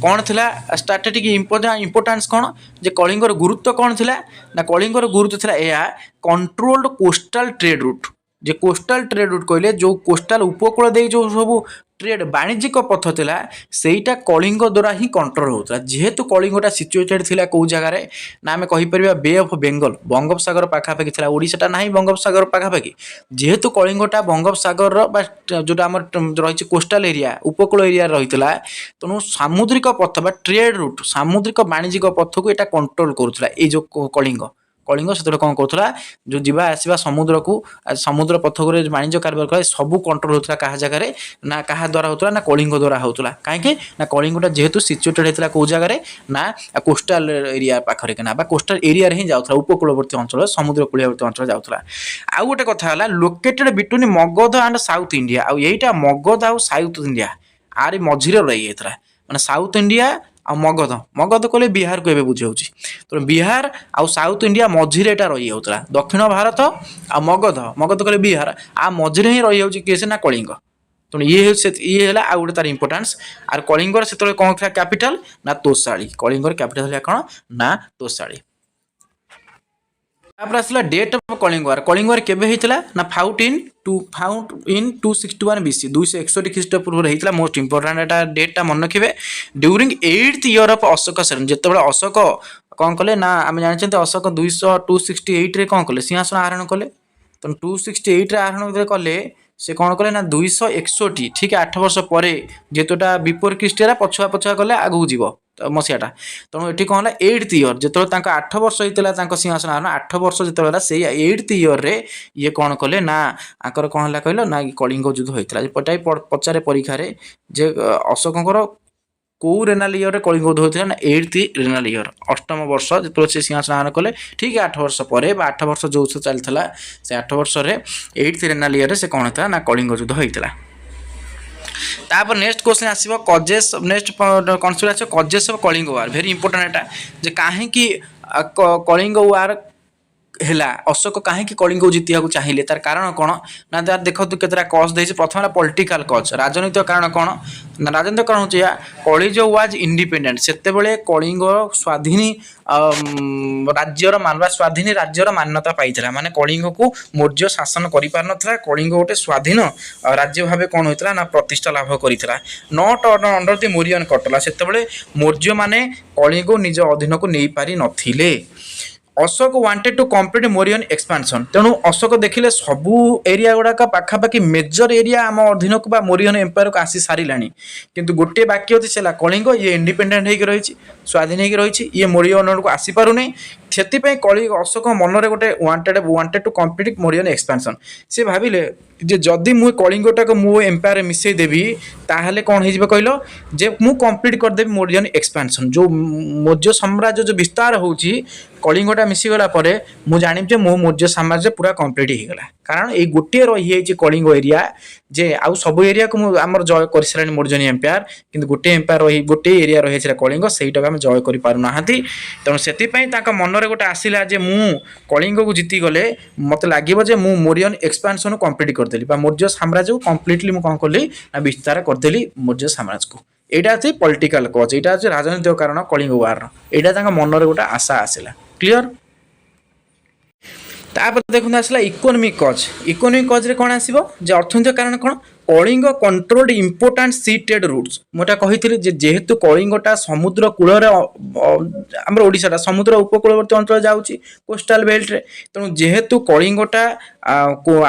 कौन थी स्ट्राटेजिक इंपोर्टान्स कौन जे कलिंगर गुरुत्व कौन थी ना कलिंगर गुरुत्व थी यह कंट्रोल्ड कोस्टल ट्रेड रूट जे कोस्टल ट्रेड रूट कहले जो कोस्टल उपकूल दे जो सब ट्रेड वाणिज्यिक पथ था सेटा कलिंग द्वारा ही कंट्रोल होता जेहेतु कलिंगटा सिचुएटेड थिला कौ जगार ना आम कहीपर बे ऑफ बेंगल बंगोपसागर पाखापाखि था ओडिशाटा ना बंगोपसागर पाखापाखि जेहेतु कलिंगटा बंगोपसागर जोटा आम रही कोस्टाल एरिया उपकूल एरिया रही तेणु सामुद्रिक पथ बा ट्रेड रूट सामुद्रिक वाणिज्यिक पथ को यहाँ कंट्रोल करूला ये कलिंग कलिंग से कौन करूला जो जीवा आसवा समुद्र को समुद्र पथ को वाणिज्य कारबार कर सब कंट्रोल होता क्या जगह ना क्या द्वारा होता ना कलिंग द्वारा होता कहीं ना कलिंगटा जेहेतु सिचुएटेड होता कौ जगह ना कोस्टाल एरिया पाखे ना कोस्टाल एरिया ही जाऊला उपकूलवर्ती अंचल समुद्र कूलवर्ती अंचल जाऊला आउ गोटे कथा located between Magadh and south India आउ यहीटा मगध आउ साउथ इंडिया आर मझीरे रही जाता माने साउथ इंडिया आ मगध मगध कहले बिहार को बुझाऊँ तो बिहार आउ साउथ इंडिया मझीरे रही जाता दक्षिण भारत आ मगध मगध कहले बिहार आ मझीरे ही रही जाऊँगी किए से ना कलिंग तेणु ये आउ गोटे तार इंपोर्टान्स आर कलिंगर से कौन था कैपिटल ना तोशाली कलिंगर कैपिटल कौन ना तोशाली तापर आसला डेट ऑफ कलिंग वार केबे होता ना फाउंड इन 261 BC 261 ख्रीष्टपूर्व होता मोस्ट इंपोर्टाट डेटा मन रखिए during 8th year of Ashoka ceremony जितेबाला अशोक कौन कले ना आम जानते अशोक 268 कौन कले सिंहासन आहरण कले तो 268 आहरण कले से कौन कले ना 261 ठीक 8 वर्ष पर जेतोटा बिफोर ख्रीष्टिया पछुआ पछुआ कले आगू जीव मसीहाटा तेणु ये कौन है 8th ईयर जो 8 वर्ष होता सिंहासन आहरण 8 वर्ष जो से 8th ईयर रे ये कौन कले ना आकर कौन है कहल ना कलिंग युद्ध होता है पचारे परीक्षा जे अशोकଙ୍କର कौ रेनाल ईयर कलिंग युद्ध होता ना 8th रेनाल ईयर 8म वर्ष जो से सिंहासन आहरण कले ठीक 8 वर्ष पर 8 वर्ष जो चलता से 8 वर्ष 8th रेनाल ईयर से कौन होता ना कलिंग युद्ध होता तापर नेक्स्ट क्वेश्चन आसो कजेस नेक्स्ट कनसेप्ट आस causes of Kalinga war very important एटा जे काहे कि कलिंग वार है अशोक कहीं कलिंग को जीतिया चाहिए तार कारण कौन ना तार देखो केतरा कज दे प्रथम पॉलिटिकल कज राजनीतिक कारण कौन ना राजनीतिक कारण होची कलिंग वाज इंडिपेंडेंट सेते बेले कलिंग स्वाधीन राज्यर मानवा स्वाधीन राज्यर मान्यता पाई माने कलिंग को मौर्य शासन कर पार नथिला कलिंग गोटे स्वाधीन राज्य भाव कौन होता ना प्रतिष्ठा लाभ करथिला नॉट अंडर द मौर्यन कटला सेते बेले मौर्य माने कलिंग को निज अधीन को नहीं पारि नथिले Ashoka wanted to complete Mauryan expansion तेणु अशोक देखिले सबू एरिया गुड़ाक पाखापाखि मेजर एरिया आम अधीन को मौर्यन एम्पायर को आसी सारा किंतु गोटे बाकी अच्छी से कलिंग ये इंडिपेंडेंट होकर रही स्वाधीन होकर रही ये मौर्य अंडर को आसी पारुनी से कलिंग अशोक मनरे गोटे wanted to complete Mauryan expansion से भाविले जे जदि मु कलिंगटा को मो एम्पायर मिसई देवी ताहले कौन हो कहल जे मु कंप्लीट करदेवी मौर्यन एक्सपांशन जो मौर्य साम्राज्य जो विस्तार होची कलिंगटा मिसीगला मु जानी मो मौर्य साम्राज्य पूरा कंप्लीट हो गला कारण ये गोटे रही कलिंग एरिया जे आउ सब एरिया को आमर जय कर सारे मौर्यन एम्पायर किंतु गोटे एम्पायर रही गोटे एरिया रही कलिंग सहीटा आम जय कर पारना तेणु से मनरे गोटे आसला जे मु कलिंग को जीति गले मत लगे मु मौर्यन एक्सपांशन कंप्लीट करदेली मौर्य साम्राज्य को कम्प्लीटली कौन कली विस्तार करदेली मौर्य साम्राज्य को ଏଇଟା ଅଛି ପଲିଟିକାଲ କଜ୍, ଏଇଟା ଅଛି ରାଜନୈତିକ କାରଣ କଳିଙ୍ଗ ୱାର୍ର। ଏଇଟା ତାଙ୍କ ମନରେ ଗୋଟେ ଆଶା ଆସିଲା। କ୍ଲିଅର। ତାପରେ ଦେଖନ୍ତୁ ଆସିଲା ଇକୋନୋମିକ୍ କଜ୍। ଇକୋନୋମିକ୍ କଜ୍ରେ କ'ଣ ଆସିବ ଯେ ଅର୍ଥନୈତିକ କାରଣ କ'ଣ, Kalinga controlled important sea trade roots. ମୁଁ ଏଟା କହିଥିଲି ଯେ ଯେହେତୁ କଳିଙ୍ଗଟା ସମୁଦ୍ର କୂଳରେ ଆମର ଓଡ଼ିଶାଟା ସମୁଦ୍ର ଉପକୂଳବର୍ତ୍ତୀ ଅଞ୍ଚଳ ଯାଉଛି କୋଷ୍ଟାଲ ବେଲ୍ଟରେ, ତେଣୁ ଯେହେତୁ କଳିଙ୍ଗଟା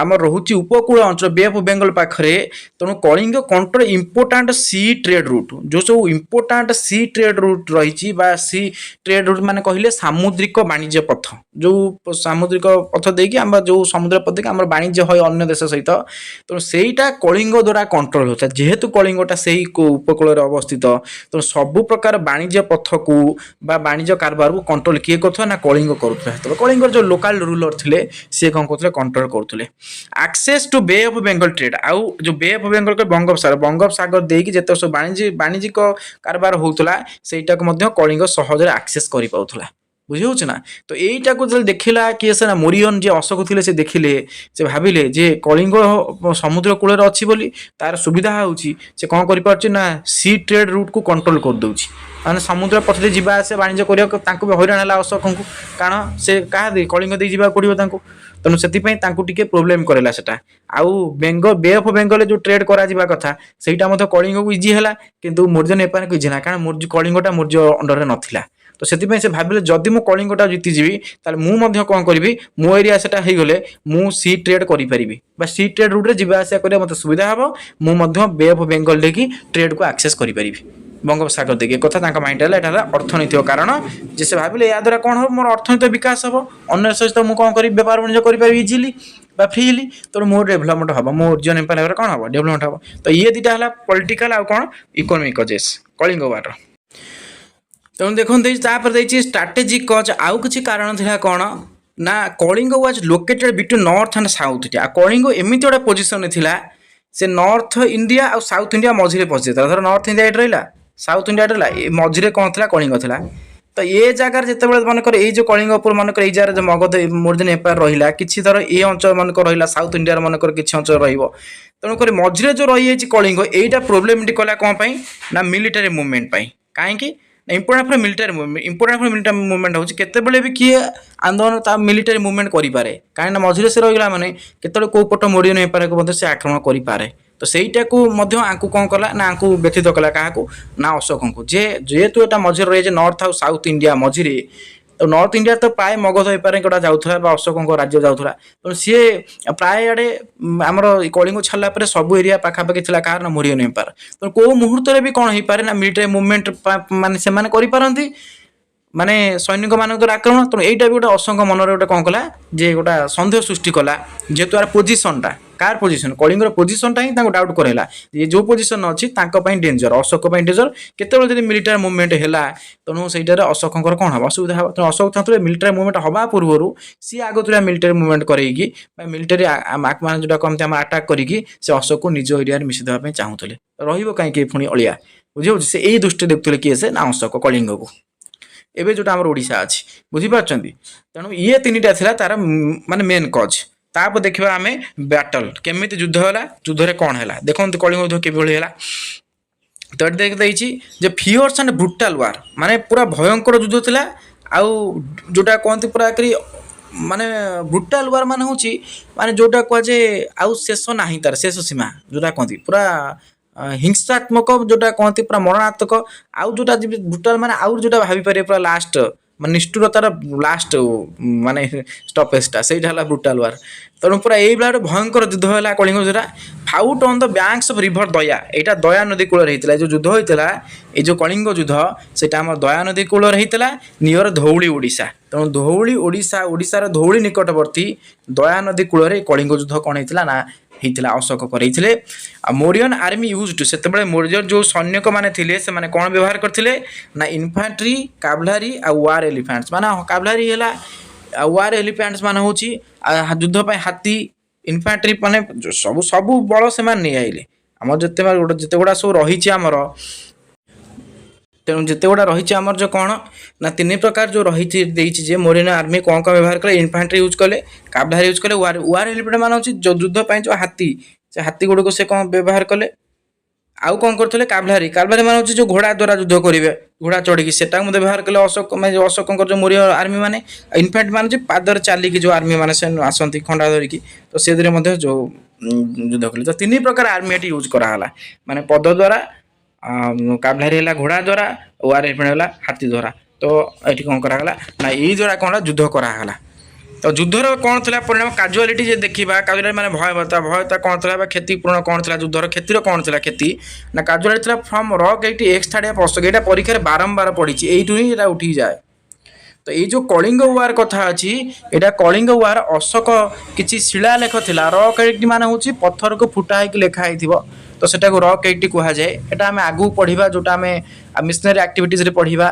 ଆମର ରହୁଛି ଉପକୂଳ ଅଞ୍ଚଳ ବେ ଅଫ୍ ବେଙ୍ଗଲ ପାଖରେ, ତେଣୁ Kalinga control important sea trade route, ଯେଉଁ ସବୁ ଇମ୍ପୋର୍ଟାଣ୍ଟ ସି ଟ୍ରେଡ୍ ରୁଟ୍ ରହିଛି ବା ସି ଟ୍ରେଡ୍ ରୁଟ୍ ମାନେ କହିଲେ ସାମୁଦ୍ରିକ ବାଣିଜ୍ୟ ପଥ, ଯେଉଁ ସାମୁଦ୍ରିକ ପଥ ଦେଇକି ଆମର ଯେଉଁ ସମୁଦ୍ର ପଥ ଦେଇକି ଆମର ବାଣିଜ୍ୟ হয় ଅନ୍ୟ ଦେଶ ସହିତ, ତେଣୁ ସେଇଟା କଳିଙ୍ଗ ଦ୍ୱାରା କଣ୍ଟ୍ରୋଲ ହେଉଥିଲା। ଯେହେତୁ କଳିଙ୍ଗଟା ସେଇ ଉପକୂଳରେ ଅବସ୍ଥିତ, ତେଣୁ ସବୁ ପ୍ରକାର ବାଣିଜ୍ୟ ପଥକୁ ବା ବାଣିଜ୍ୟ କାରବାରକୁ କଣ୍ଟ୍ରୋଲ କିଏ କରୁଥିଲା ନା କଳିଙ୍ଗ କରୁଥିଲା। ସେତେବେଳେ କଳିଙ୍ଗର ଯେଉଁ ଲୋକାଲ ରୁଲର ଥିଲେ ସିଏ କ'ଣ କରୁଥିଲେ, କଣ୍ଟ୍ରୋଲ କରୁଥିଲେ। ଆକ୍ସେସ୍ ଟୁ ବେ ଅଫ୍ ବେଙ୍ଗଲ ଟ୍ରେଡ୍, ଆଉ ଯେଉଁ ବେ ଅଫ୍ ବେଙ୍ଗଲ ବଙ୍ଗୋପସାଗର ଦେଇକି ଯେତେ ସବୁ ବାଣିଜ୍ୟିକ କାରବାର ହେଉଥିଲା ସେଇଟାକୁ ମଧ୍ୟ କଳିଙ୍ଗ ସହଜରେ ଆକ୍ସେସ୍ କରିପାରୁଥିଲା। ବୁଝି ହେଉଛି ନା। ତ ଏଇଟାକୁ ଯେତେବେଳେ ଦେଖିଲା କିଏ ସେ ନା ମୋରିୟନ୍ ଯିଏ ଅଶୋକ ଥିଲେ, ସେ ଦେଖିଲେ, ସେ ଭାବିଲେ ଯେ କଳିଙ୍ଗ ସମୁଦ୍ର କୂଳରେ ଅଛି ବୋଲି ତାର ସୁବିଧା ହେଉଛି, ସେ କ'ଣ କରିପାରୁଛି ନା ସି ଟ୍ରେଡ୍ ରୁଟ୍କୁ କଣ୍ଟ୍ରୋଲ କରିଦେଉଛି। ମାନେ ସମୁଦ୍ର ପଥରେ ଯିବା ଆସିବା ବାଣିଜ୍ୟ କରିବାକୁ ତାଙ୍କୁ ବି ହଇରାଣ ହେଲା ଅଶୋକଙ୍କୁ, କାରଣ ସେ କାହା ଦେଇ କଳିଙ୍ଗ ଦେଇ ଯିବାକୁ ପଡ଼ିବ ତାଙ୍କୁ। ତେଣୁ ସେଥିପାଇଁ ତାଙ୍କୁ ଟିକେ ପ୍ରୋବ୍ଲେମ୍ କରେଇଲା ସେଟା। ଆଉ ବେ ଅଫ୍ ବେଙ୍ଗଲରେ ଯେଉଁ ଟ୍ରେଡ୍ କରାଯିବା କଥା ସେଇଟା ମଧ୍ୟ କଳିଙ୍ଗକୁ ଇଜି ହେଲା, କିନ୍ତୁ ମୌର୍ଯ୍ୟ ନେପାଳକୁ ଇଜି ହେଲା, କାରଣ କଳିଙ୍ଗଟା ମୌର୍ଯ୍ୟ ଅଣ୍ଡରରେ ନଥିଲା। ତ ସେଥିପାଇଁ ସେ ଭାବିଲେ ଯଦି ମୁଁ କଳିଙ୍ଗଟା ଜିତିଯିବି ତାହେଲେ ମୁଁ ମଧ୍ୟ କ'ଣ କରିବି, ମୋ ଏରିଆ ସେଟା ହେଇଗଲେ ମୁଁ ସି ଟ୍ରେଡ୍ କରିପାରିବି ବା ସି ଟ୍ରେଡ୍ ରୁଟ୍ରେ ଯିବା ଆସିବା କରିବା ମୋତେ ସୁବିଧା ହେବ, ମୁଁ ମଧ୍ୟ ବେ ଅଫ୍ ବେଙ୍ଗଲ ଦେଇକି ଟ୍ରେଡ୍କୁ ଆକ୍ସେସ୍ କରିପାରିବି ବଙ୍ଗୋପସାଗର ଦେଇକି। ଏ କଥା ତାଙ୍କ ମାଇଣ୍ଡ ହେଲା, ଏଟା ହେଲା ଅର୍ଥନୈତିକ କାରଣ ଯେ ସେ ଭାବିଲେ ଏହା ଦ୍ୱାରା କ'ଣ ହେବ, ମୋର ଅର୍ଥନୈତିକ ବିକାଶ ହେବ, ଅନ୍ୟ ସହିତ ମୁଁ କ'ଣ କରିବି, ବେପାର ବାଣିଜ୍ୟ କରିପାରିବି ଇଜିଲି বা ଫ୍ରିଲି, ତେଣୁ ମୋର ଡେଭଲପମେଣ୍ଟ ହେବ, ମୋ ମୌର୍ଯ୍ୟ ନେପାଳ କ'ଣ ହେବ, ଡେଭଲପମେଣ୍ଟ ହେବ। ତ ଇଏ ଦୁଇଟା ହେଲା ପଲିଟିକାଲ ଆଉ କ'ଣ ଇକୋନୋମିକ୍ କଜେସ୍ କଳିଙ୍ଗ ୱାର୍ର। ତେଣୁ ଦେଖନ୍ତୁ ତାପରେ ଦେଇଛି ଷ୍ଟ୍ରାଟେଜିକ୍ କଜ୍। ଆଉ କିଛି କାରଣ ଥିଲା କ'ଣ ନା Kalinga was located between north and south India. ଆଉ କଳିଙ୍ଗ ଏମିତି ଗୋଟେ ପୋଜିସନରେ ଥିଲା, ସେ ନର୍ଥ ଇଣ୍ଡିଆ ଆଉ ସାଉଥ୍ ଇଣ୍ଡିଆ ମଝିରେ ପଶିଥିଲା। ଧର ନର୍ଥ ଇଣ୍ଡିଆ ଏଇଠି ରହିଲା, ସାଉଥ୍ ଇଣ୍ଡିଆ ରହିଲା, ଏ ମଝିରେ କ'ଣ ଥିଲା, କଳିଙ୍ଗ ଥିଲା। ତ ଏ ଜାଗାରେ ଯେତେବେଳେ ମନେକର ଏଇ ଯେଉଁ କଳିଙ୍ଗ ଉପରେ ମନେକର ଏଇ ଜାଗାରେ ମଗଧ ମୌର୍ଯ୍ୟ ନେପାଳ ରହିଲା, କିଛି ଧର ଏ ଅଞ୍ଚଳ ମନେକର ରହିଲା, ସାଉଥ୍ ଇଣ୍ଡିଆର ମନେକର କିଛି ଅଞ୍ଚଳ ରହିବ, ତେଣୁକରି ମଝିରେ ଯେଉଁ ରହିଯାଇଛି କଳିଙ୍ଗ, ଏଇଟା ପ୍ରୋବ୍ଲେମଟି କଲା କ'ଣ ପାଇଁ ନା ମିଲିଟାରୀ ମୁଭମେଣ୍ଟ ପାଇଁ। କାହିଁକି ନା ଇମ୍ପୋର୍ଟାଣ୍ଟ ଫର୍ ମିଲିଟାରୀ ମୁଭମେଣ୍ଟ ହେଉଛି କେତେବେଳେ ବି କିଏ ଆନ୍ଦୋଳନ ତା ମିଲିଟାରୀ ମୁଭମେଣ୍ଟ କରିପାରେ, କାହିଁକିନା ମଝିରେ ସେ ରହିଗଲା ମାନେ କେତେବେଳେ କେଉଁ ପଟ ମୌର୍ଯ୍ୟ ନେପାଳକୁ ମଧ୍ୟ ସେ ଆକ୍ରମଣ କରିପାରେ। ତ ସେଇଟାକୁ ମଧ୍ୟ ଆଙ୍କୁ କ'ଣ କଲା ନା ଆଙ୍କୁ ବ୍ୟଥିତ କଲା, କାହାକୁ ନା ଅଶୋକଙ୍କୁ, ଯେ ଯେହେତୁ ଏଟା ମଝିରେ ରହିଛି ନର୍ଥ ଆଉ ସାଉଥ୍ ଇଣ୍ଡିଆ ମଝିରେ, ତ ନର୍ଥ ଇଣ୍ଡିଆ ତ ପ୍ରାୟ ମଗଧ ବେପାରୀଙ୍କଟା ଯାଉଥିଲା ବା ଅଶୋକଙ୍କ ରାଜ୍ୟ ଯାଉଥିଲା, ତେଣୁ ସିଏ ପ୍ରାୟ ଆଡ଼େ ଆମର କଳିଙ୍ଗ ଛାଡ଼ିଲା ପରେ ସବୁ ଏରିଆ ପାଖାପାଖି ଥିଲା କାହାର ନା ମୌର୍ଯ୍ୟ ନେପାଳ। ତେଣୁ କେଉଁ ମୁହୂର୍ତ୍ତରେ ବି କ'ଣ ହେଇପାରେ ନା ମିଲିଟାରୀ ମୁଭମେଣ୍ଟ ମାନେ ସେମାନେ କରିପାରନ୍ତି, ମାନେ ସୈନିକମାନଙ୍କ ଦ୍ୱାରା ଆକ୍ରମଣ। ତେଣୁ ଏଇଟା ବି ଗୋଟେ ଅଶୋକଙ୍କ ମନରେ ଗୋଟେ କ'ଣ କଲା ଯେ ଗୋଟେ ସନ୍ଦେହ ସୃଷ୍ଟି କଲା, ଯେହେତୁ ଆର ପୋଜିସନଟା କାହାର ପୋଜିସନ, କଳିଙ୍ଗର ପୋଜିସନଟା ହିଁ ତାଙ୍କୁ ଡାଉଟ୍ କରାଇଲା ଯେ ଯେଉଁ ପୋଜିସନ ଅଛି ତାଙ୍କ ପାଇଁ ଡେଞ୍ଜର, ଅଶୋକ ପାଇଁ ଡେଞ୍ଜର। କେତେବେଳେ ଯଦି ମିଲିଟାରୀ ମୁଭମେଣ୍ଟ ହେଲା, ତେଣୁ ସେଇଟାରେ ଅଶୋକଙ୍କର କ'ଣ ହେବ, ଅସୁବିଧା ହେବ। ତେଣୁ ଅଶୋକ ଚାହୁଁଥିଲେ ମିଲିଟାରୀ ମୁଭମେଣ୍ଟ ହେବା ପୂର୍ବରୁ ସିଏ ଆଗତୁରା ମିଲିଟାରୀ ମୁଭମେଣ୍ଟ କରେଇକି ବା ମିଲିଟାରୀ ମାନେ ଯେଉଁଟା କହନ୍ତି ଆମର ଆଟାକ୍ କରିକି ସେ ଅଶୋକକୁ ନିଜ ଏରିଆରେ ମିଶି ଦେବା ପାଇଁ ଚାହୁଁଥିଲେ। ରହିବ କାହିଁକି ପୁଣି ଅଳିଆ, ବୁଝିହେଉଛି। ସେ ଏଇ ଦୃଷ୍ଟିରେ ଦେଖୁଥିଲେ କିଏ ସେ ନା ଅଶୋକ କଳିଙ୍ଗକୁ, ଏବେ ଯେଉଁଟା ଆମର ଓଡ଼ିଶା ଅଛି, ବୁଝିପାରୁଛନ୍ତି। ତେଣୁ ଇଏ ତିନିଟା ଥିଲା ତାର ମାନେ ମେନ୍ କଜ୍। ତାପରେ ଦେଖିବା ଆମେ ବ୍ୟାଟଲ୍, କେମିତି ଯୁଦ୍ଧ ହେଲା, ଯୁଦ୍ଧରେ କ'ଣ ହେଲା। ଦେଖନ୍ତୁ କଳିଙ୍ଗ ଯୁଦ୍ଧ କିଭଳି ହେଲା। ତ ଏଠି ଦେଇଛି ଯେ ଫିୟର୍ସ ଆଣ୍ଡ ବ୍ରୁଟାଲ ୱାର୍, ମାନେ ପୁରା ଭୟଙ୍କର ଯୁଦ୍ଧ ଥିଲା। ଆଉ ଯେଉଁଟା କୁହନ୍ତି ପୁରା କରି ମାନେ ବ୍ରୁଟାଲ ୱାର୍ ମାନେ ହେଉଛି ମାନେ ଯେଉଁଟା କୁହାଯାଏ ଆଉ ଶେଷ ନାହିଁ, ତାର ଶେଷ ସୀମା ଯେଉଁଟା କୁହନ୍ତି ପୁରା ହିଂସାତ୍ମକ, ଯେଉଁଟା କହନ୍ତି ପୁରା ମରଣାତ୍ମକ। ଆଉ ଯେଉଁଟା ବ୍ରୁଟାଲ ମାନେ ଆଉ ଯେଉଁଟା ଭାବିପାରିବେ ପୁରା ଲାଷ୍ଟ ମାନେ ନିଷ୍ଠୁରତାର ଲାଷ୍ଟ ମାନେ ଷ୍ଟପେଜଟା, ସେଇଟା ହେଲା ବ୍ରୁଟାଲ ୱାର୍। ତେଣୁ ପୁରା ଏଇଭଳିଆ ଗୋଟେ ଭୟଙ୍କର ଯୁଦ୍ଧ ହେଲା କଳିଙ୍ଗ ଯୁଦ୍ଧଟା। Fought on the banks of river Daya, ଏଇଟା ଦୟା ନଦୀ କୂଳରେ ହେଇଥିଲା। ଏ ଯେଉଁ ଯୁଦ୍ଧ ହେଇଥିଲା, ଏଇ ଯେଉଁ କଳିଙ୍ଗ ଯୁଦ୍ଧ, ସେଇଟା ଆମର ଦୟା ନଦୀ କୂଳରେ ହେଇଥିଲା, ନିୟର ଧଉଳି ଓଡ଼ିଶା। ତେଣୁ ଧଉଳି ଓଡ଼ିଶା, ଓଡ଼ିଶାର ଧଉଳି ନିକଟବର୍ତ୍ତୀ ଦୟା ନଦୀ କୂଳରେ କଳିଙ୍ଗ ଯୁଦ୍ଧ କ'ଣ ହେଇଥିଲା ନା ହେଇଥିଲା, ଅଶୋକ କରେଇଥିଲେ। ଆଉ ମୌର୍ଯ୍ୟନ୍ ଆର୍ମି ୟୁଜ୍ ଟୁ, ସେତେବେଳେ ମୌର୍ଯ୍ୟ ଯେଉଁ ସୈନିକମାନେ ଥିଲେ ସେମାନେ କ'ଣ ବ୍ୟବହାର କରିଥିଲେ ନା ଇନଫାଣ୍ଟ୍ରି, କାଭଲାରୀ ଆଉ ୱାର୍ ଏଲିଫାଣ୍ଟସ୍। ମାନେ କାଭଲାରୀ ହେଲା ଆଉ ୱାର୍ ଏଲିଫାଣ୍ଟସ୍ ମାନେ ହେଉଛି ଯୁଦ୍ଧ ପାଇଁ ହାତୀ, ଇନଫାଣ୍ଟ୍ରି ମାନେ ସବୁ ବଳ ସେମାନେ ନେଇ ଆଇଲେ। ଆମର ଯେତେଗୁଡ଼ା ସବୁ ରହିଛି ଆମର, ତେଣୁ ଯେତେଗୁଡ଼ା ରହିଛି ଆମର ଯେଉଁ କ'ଣ ନା ତିନି ପ୍ରକାର ଯେଉଁ ରହିଛି ଦେଇଛି ଯେ ମୌର୍ଯ୍ୟ ଆର୍ମି କ'ଣ କ'ଣ ବ୍ୟବହାର କଲେ, ଇନଫାଣ୍ଟ୍ରି ୟୁଜ୍ କଲେ, କାଭଲାରୀ ୟୁଜ୍ କଲେ, ୱାର୍ ଏଲିଫାଣ୍ଟ ମାନେ ହେଉଛି ଯେଉଁ ଯୁଦ୍ଧ ପାଇଁ ଯେଉଁ ହାତୀ, ସେ ହାତୀ ଗୁଡ଼ିକୁ ସେ କ'ଣ ବ୍ୟବହାର କଲେ, आउ कौन करते काभ्लारी काभ्लारी मान हूँ जो घोड़ा द्वारा युद्ध करेंगे घोड़ा चढ़ी से व्यवहार कले अशोक अशोक जो मोरिय आर्मी मैंने इनफैक्ट मान पादर चलिकी जो आर्मी मैंने आसती खंडा धरिकी तो से जो युद्ध कले तो तीन प्रकार आर्मी ये यूज कराला माने पद द्वारा काभ्लारी है घोड़ा द्वारा वार है हाथी द्वारा तो ये कौन कराला ना यही द्वारा कौन युद्ध कराला तो युद्धर कौन था परिणाम काजुआलिटी जे देखा काजुआलिटी माने भयता कौन था क्षतिपूर्ण कौन था युद्धर क्षतिर कौन था क्षति ना काजुआलिटी फ्रॉम रॉक 86 थाड़िया अशोक यहाँ परीक्षा बारंबार पड़ी यू ही उठी जाए तो ये जो कलिंग वार कथा अच्छी यहाँ कलिंग वार अशोक किसी शिलालेख थिला रॉक 80 मान हूँ पत्थर को फुटा होकर लिखाई तो सेटा को रॉक 80 कहुए यहाँ आम आगू पढ़ा जोटा आम मिशनरी एक्टिविटीज पढ़ा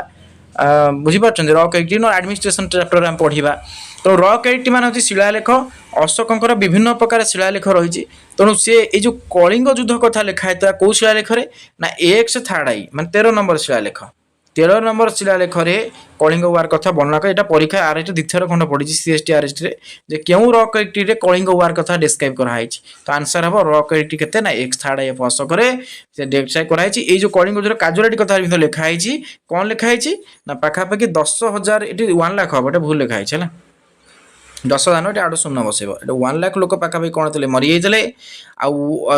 बुझीपार रॉक 80 एडमिनिस्ट्रेशन चैप्टर आम पढ़ा तो रॉक 80 मान हूँ शिलालेख अशोकंर विभिन्न प्रकार शिलालेख रही तेणु सी ये जो कलिंग युद्ध कथा लिखाई था कौ शिलालेख ना एक्स थार्ड आई मान 13 नंबर शिलालेख 13 नंबर शिलालेख कलिंग वार कथा वर्णना कर परीक्षा आरएस द्वितीय खंड पड़ी सीएसटी आरएस जे क्यों रॉक 80 कलिंग वार कथा डिस्क्राइब कराई तो आंसर हम रॉक 80 केते ना एक्स थार्ड आई अशोक डिस्क्राइब कराई ये जो कलिंग युद्ध काजुआलिटी कथा लिखाई कौन लिखाई ना पाखापाखि 10,000 ये 1 लाख हम भूल लिखाई है 10,000 आठ शून्य बसब 1 लाख लोक पाखापाखि कौन थे मरी जाते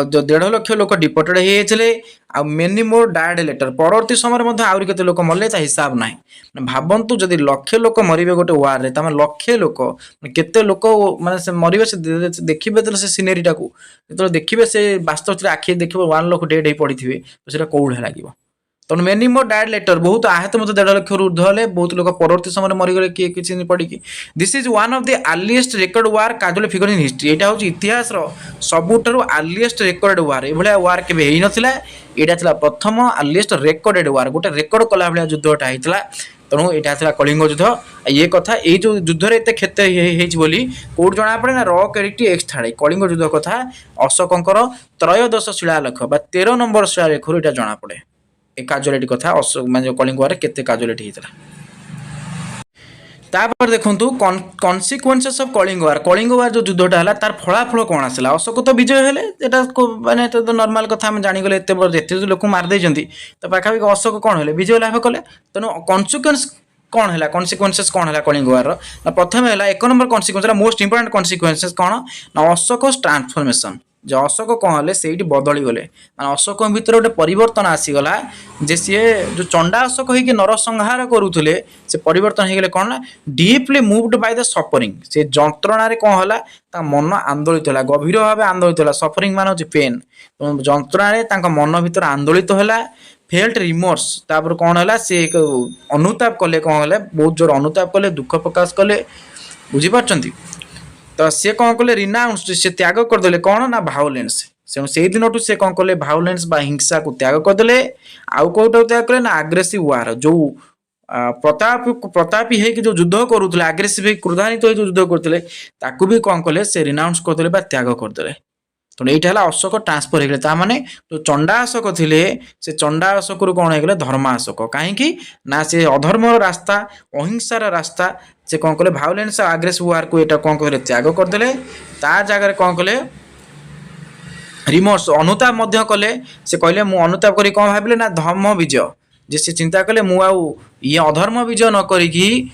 जो 1.5 लाख लोक डिपोर्टेड होते आ मेनी मोर डायड लेटर परवर्ती समय आहरी केते लोक मरले हिसाब ना भावतु जदि लक्षे लोक मरवे गोटे वार रे तमें लक्षे लोक केते लोक माने मरवे से देखिए से सिनेरीटा को जो देखिए से वास्तव आखि देखिए 1 लाख डेड हो पड़ी थे तो कौड़े लगे तो मेनी मोर डायड लेटर बहुत आहत मत 1.5 लाख ऊर्ध हेले बहुत लोग परवर्ती समय मरीगले किए किसी पड़ी this is one of the earliest record war casual figure in history यहाँ हूँ इतिहास सबुठार अर्लीस्ट रेकर्ड वार ये वार के नथिला यहाँ प्रथम अर्लीस्ट रेकर्डेड वार गोटे रेकर्ड कला भाया युद्धटा होता तेणु यहाँ कलिंग युद्ध ये कथा ये जो युद्ध एत क्षति होली कौट जना पड़े ना रॉक 80 एक्स थाड़ी कलिंग युद्ध कथा अशोकंर त्रयोदश शिलालेख 13 नंबर शिलालेख यहाँ जना पड़े काजुआलिटी कथा जो कलिंग वार केते काजुआलिटी होता तापर देखु कन्सिक्वेन्सेस ऑफ कलिंग वार जो युद्धटा है तार फलाफल कौन आसला अशोक तो विजय हेले माने तो नॉर्मल कथा आम जानीगले एत लोक मारदे तो पाखापाखि अशोक कौन है विजय लाभ कले तेणु कन्सिक्वेन्स कौन है कन्सिक्वेन्सेस कौन है कलिंग वार प्रथम है 1 number consequence most important consequences कौन ना अशोक ट्रांसफॉर्मेशन जो अशोक कौन है से बदली गले अशोक भितर गोटे परिवर्तन आसीगला जे सी जो चंडा अशोक होकर नरसंहार करुले से परिवर्तन हो कौन ना deeply moved by the suffering से जंत्रणा कौन है मन आंदोलित है गभीर भाव आंदोलित है सफरिंग मान हूँ पेन जंत्रणा मन भर आंदोलित है फेल्ट रिमोर्स तापर कौन है सी अनुताप कले कौन है बहुत जोर अनुताप कले दुख प्रकाश कले बुझीपार तो सी कौन कले रिनाउंस से त्याग करदे कौन ना भायोलेंस से दिन से कौन कले भायोलेंस हिंसा को त्याग करदे आउ कौटा त्याग कले ना आग्रेसिव वार जो प्रतापी है कि जो युद्ध करुले आग्रेसिव क्रोधान्वित हो युद्ध करते भी कौन कले से रिनाउंस करदे त्याग करदे तेणु यहाँ अशोक ट्रांसफर हो गए माने जो चंडा अशोक थे से चंडा अशोक रू कौन हो धर्मा अशोक कहीं ना से अधर्मर रास्ता अहिंसार रास्ता से कौन कले भायोलेंस आग्रेसिव वार को यहाँ कौन कले त्याग करदे जगह कौन कले रिमोर्स अनुताप कले से कहले मु अनुताप करी कौन भाविले ना धर्म विजय जे से चिंता कले मु ये अधर्म विजय न करी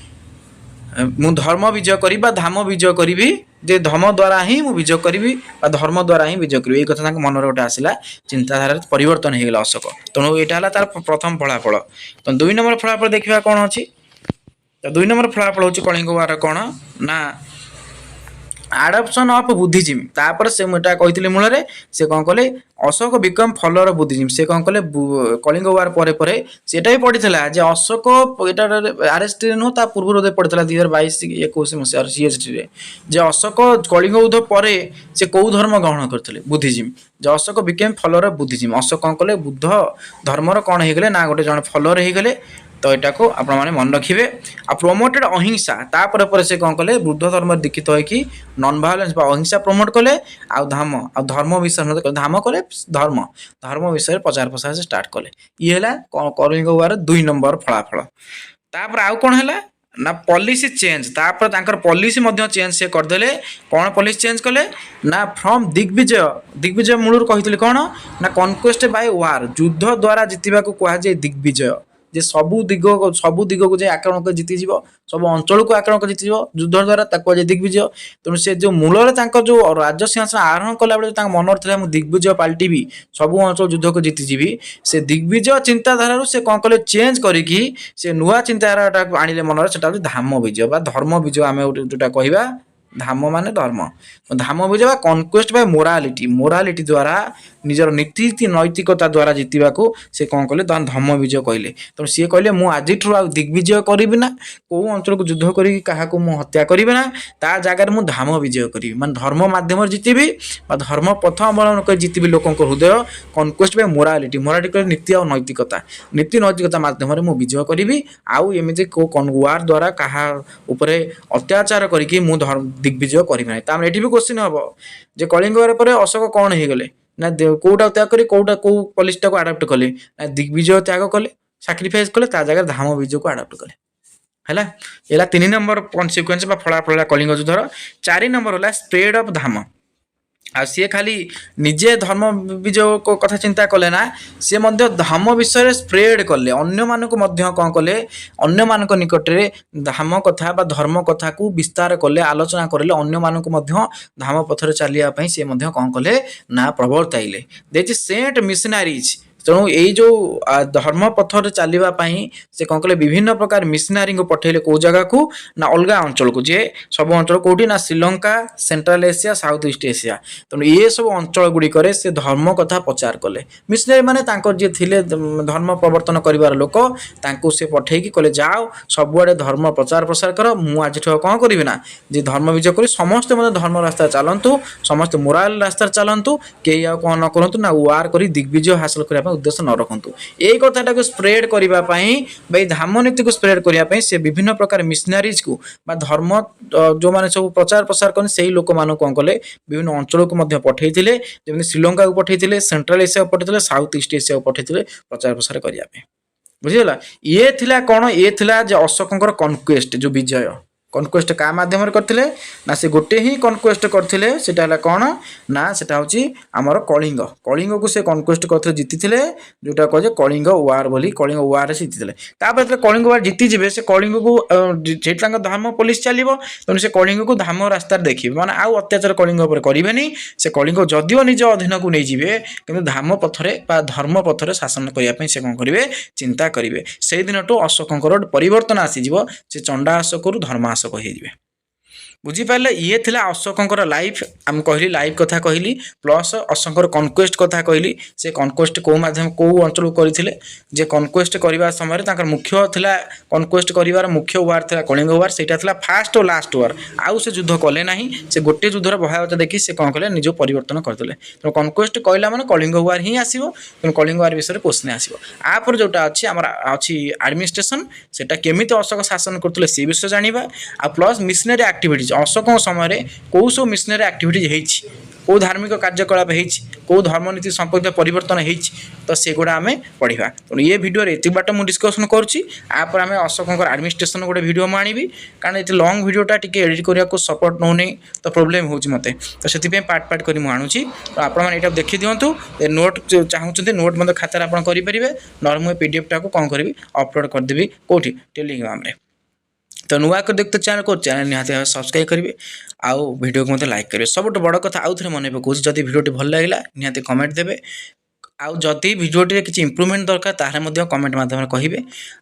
मु धर्म विजय करी धाम विजय करी जे धर्म द्वारा ही मु विजय करी धर्म द्वारा ही विजय करी कथा मन गोटे आसला चिंताधारा परिवर्तन हो गला अशोक तेणु यहाँ है तार प्रथम फलाफल तो 2 नंबर फलाफल देखा कौन अच्छी तो 2 नंबर फलाफल हूँ कलिंग वार कौन ना आडप्शन ऑफ बुद्धिज्म तापर से मुझे कही मूल से कौन कले Ashok become follower of Buddhism से कौन कले कलिंग वार पर सेटा भी पढ़ी जे अशोक आरएसटी नुह ता पूर्व पढ़ी 2022-21 मसीह सीएसटी जे अशोक कलिंग युद्ध पर से कौ धर्म ग्रहण करते Buddhism J Ashok became follower of Buddhism Ashok कौन कले बुद्ध धर्मर कौन हो गले ना गोटे जन फॉलोअर हो गले तो यहाँ को आपण मैंने मन रखिए आ प्रोमोटेड अहिंसा तापर से कौन कले बुद्ध धर्म दीक्षित होगी नॉन भायोलेंस अहिंसा प्रमोट कले धाम आ धर्म विषय धाम कले धर्म विषय प्रचार प्रसार से स्टार्ट कले ये है कलिंग वार 2 नंबर फलाफल तापर आउ कौन है ना पॉलिसी चेंज तापर तांकर पॉलिसी मध्य चेंज से करदेले कौन पॉलिसी चेंज कले ना फ्रॉम दिग्विजय दिग्विजय मूलर कही कौन ना कनक्वेस्ट बाय वार युद्ध द्वारा जितवा को कहा जाए दिग्विजय जे सबू दिग को जे आक्रमण कर जीतीज सब अंचल को आक्रमण कर जीतीज युद्ध द्वारा कहुए दिग्विजय तेणु से जो मूल जो राज्य सिंहासन आरोहण कला बेले मन था दिग्विजय पलटि सब अंचल युद्ध को जीतीजी से दिग्विजय चिंताधारा से कौन कले चेंज करिकी से नुआ चिंताधारा आनिले मन से धाम विजय बा धर्म विजय आम जोटा कहवा धाम माने धर्म धाम विजय बा कनक्वेस्ट बाय मोरालिटी द्वारा निजर नीति नैतिकता द्वारा जीतवा को से कौन कले धर्म विजय कहले तेणु सी कहले मु आज दिग्विजय करी ना कौ अंचल को युद्ध करी क्या हत्या करी ना ता जगार मु धाम विजय करी मान धर्म माध्यम जीतबी धर्म पथ अवलंबन कर जीतबी लोक हृदय कनक्वेस्ट बाय मोरालिटी कहले नीति और नैतिकता माध्यम मु विजय करी आउ एमती वार द्वारा कहा उपरे अत्याचार करी मु दिग्विजय करी ना तामें ये भी क्वेश्चन हम जे कलिंग पर अशोक कौन हो गले ना कौटा त्याग कर कौटा कौ पॉलिसी को आडाप्ट कले ना दिग्विजय त्याग कले साक्रिफाइस कले ता जगह धाम विजय को आडाप्ट कले है ये 3 नंबर कन्सिक्वेन्स फलाफल कलिंग युद्धर 4 नंबर है स्प्रेड ऑफ धाम आ सी खाली निजे धर्म विजय को कथा चिंता कले ना सी धर्म विषय स्प्रेड कले अन्य मानक कौन कले अन्य मानक निकट में धाम कथा बा धर्म कथा को विस्तार कले आलोचना करें अन्य मानक धाम पथर चलिया सी कौन कले ना प्रवर्ताइले देछि सेंट मिशनारीज तेणु यही जो धर्म पथर चलवाई से कौन कले विभिन्न प्रकार मिशनारी को पठेले कौ जगह को ना अलग अंचल को जे सब अंचल कौटी ना Sri Lanka central Asia south east Asia तेणु ये सब अंचल गुड़िक से धर्म कथा प्रचार कले मिशनारी माने जी थिले धर्म प्रवर्तन कर लोक से पठेकी कहले जाओ सबुआड़े धर्म प्रचार प्रसार कर मुझे कौन करी ना जे धर्म विजय कर समस्ते मतलब धर्म रास्ता चलतु समस्त मोराल रास्ता चलतु कई कौन न करूँ ना वार कर दिग्विजय हासिल करने उद्देश्य न रखु यही कथा को स्प्रेड करने धाम नीति को स्प्रेड करने से विभिन्न प्रकार मिशनारीज को धर्म जो मैंने सब प्रचार प्रसार कर से लोक मान कौन कले विभिन्न अंचल को पठे जमी श्रीलंका को पठे सेंट्रल एशिया को पठे साउथ ईस्ट एशिया को पठे प्रचार प्रसार करने बुझीगला ये थिला कौन ये थिला अशोकंकर कनक्वेस्ट जो विजय कनक्वेस्ट क्या मध्यम करते ना से गोटे ही कनक्वेस्ट करते कौन ना सेटा हूँ आमर कलिंग कलिंग को से कनक्वेस्ट करते जीति जोटा कहे कलिंग वार बोली कलिंग वार जीति कलिंग वार जीति जी से कलिंग को धर्म पुलिस चलो तेणु से कलिंग को धाम रास्तार देखिए माने आउ अत्याचार कलिंग करेनि से कलिंग जदिव निज अधीन को नहीं जाए कि धाम पथरे धर्म पथरे शासन करने से कौन करेंगे चिंता करेंगे से दिन अशोकंकर परिवर्तन आसीज से चंडा अशोक धर्म अशोक बुझीपारे ये थिला अशोकंकर लाइफ आम कहली लाइफ कथा कहली प्लस अशोकंकर कनक्वेस्ट कथा कहली से कनक्वेस्ट कौ माध्यम कौ अंचल करते जे कनक्वेस्ट करने समय मुख्य थिला कनक्वेस्ट कर मुख्य वार थिला कलिंग वार सेटा थिला फास्ट और लास्ट वार आउ से युद्ध कले ना से गोटे युद्धर भयावता देखी से कौन कले निज परिवर्तन करते तो कनक्वेस्ट कहला माने कलिंग वार ही आसो तेणु कलिंग वार विषय क्वेश्चन आसो आपर जोटा अच्छी आम अच्छी एडमिनिस्ट्रेशन सेटा केमिति अशोक शासन करते से विषय जाना आ प्लस मिशनरी एक्टिविटीज अशोक समय कौ सब मिशनरी एक्टिविटीज कौ धार्मिक कार्यकलाप कौ धर्मनीति संपर्क परिवर्तन तो सेगुड़ा आम पढ़ा तेणु ये भिडियो ये बाट मुझे डिस्कसन कर अशोकंकर एडमिनिस्ट्रेशन गोटे भिडियो मुझे आनी कारण ये लंग भिडियोटा टी एडिट करने को सपोर्ट नौनी तो प्रोब्लेम हो मत तो से पार्ट पार्ट कर मुझे तो आपड़ा देखी दिंतु नोट चाहते नोट मतलब खातार आप करेंगे ना मुझे पीडीएफ टाक कौन करी अपलोड करदेवी कौटी टेलीग्राम रे तो नुआ को देखते चैनल को चैनल निहाती सब्सक्राइब करेंगे आउ वीडियो को मत लाइक करेंगे सब बड़ कथा आउ थे मन पकाऊँ जदि भिडियोटी भल लगे निहाती कमेंट देवे आउ जदि भिडियोटी किसी इम्प्रूवमेंट दरकार तार कमेंट माध्यम कहे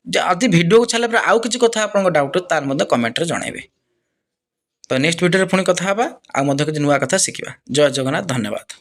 जदि भिडियो को छाड़ा आउ किसी कथा आप डाउट तार कमेंट जनइबे तो नेक्स्ट भिडियो पुणी कथा आउ किसी नुआ कथा शिखा जय जगन्नाथ धन्यवाद।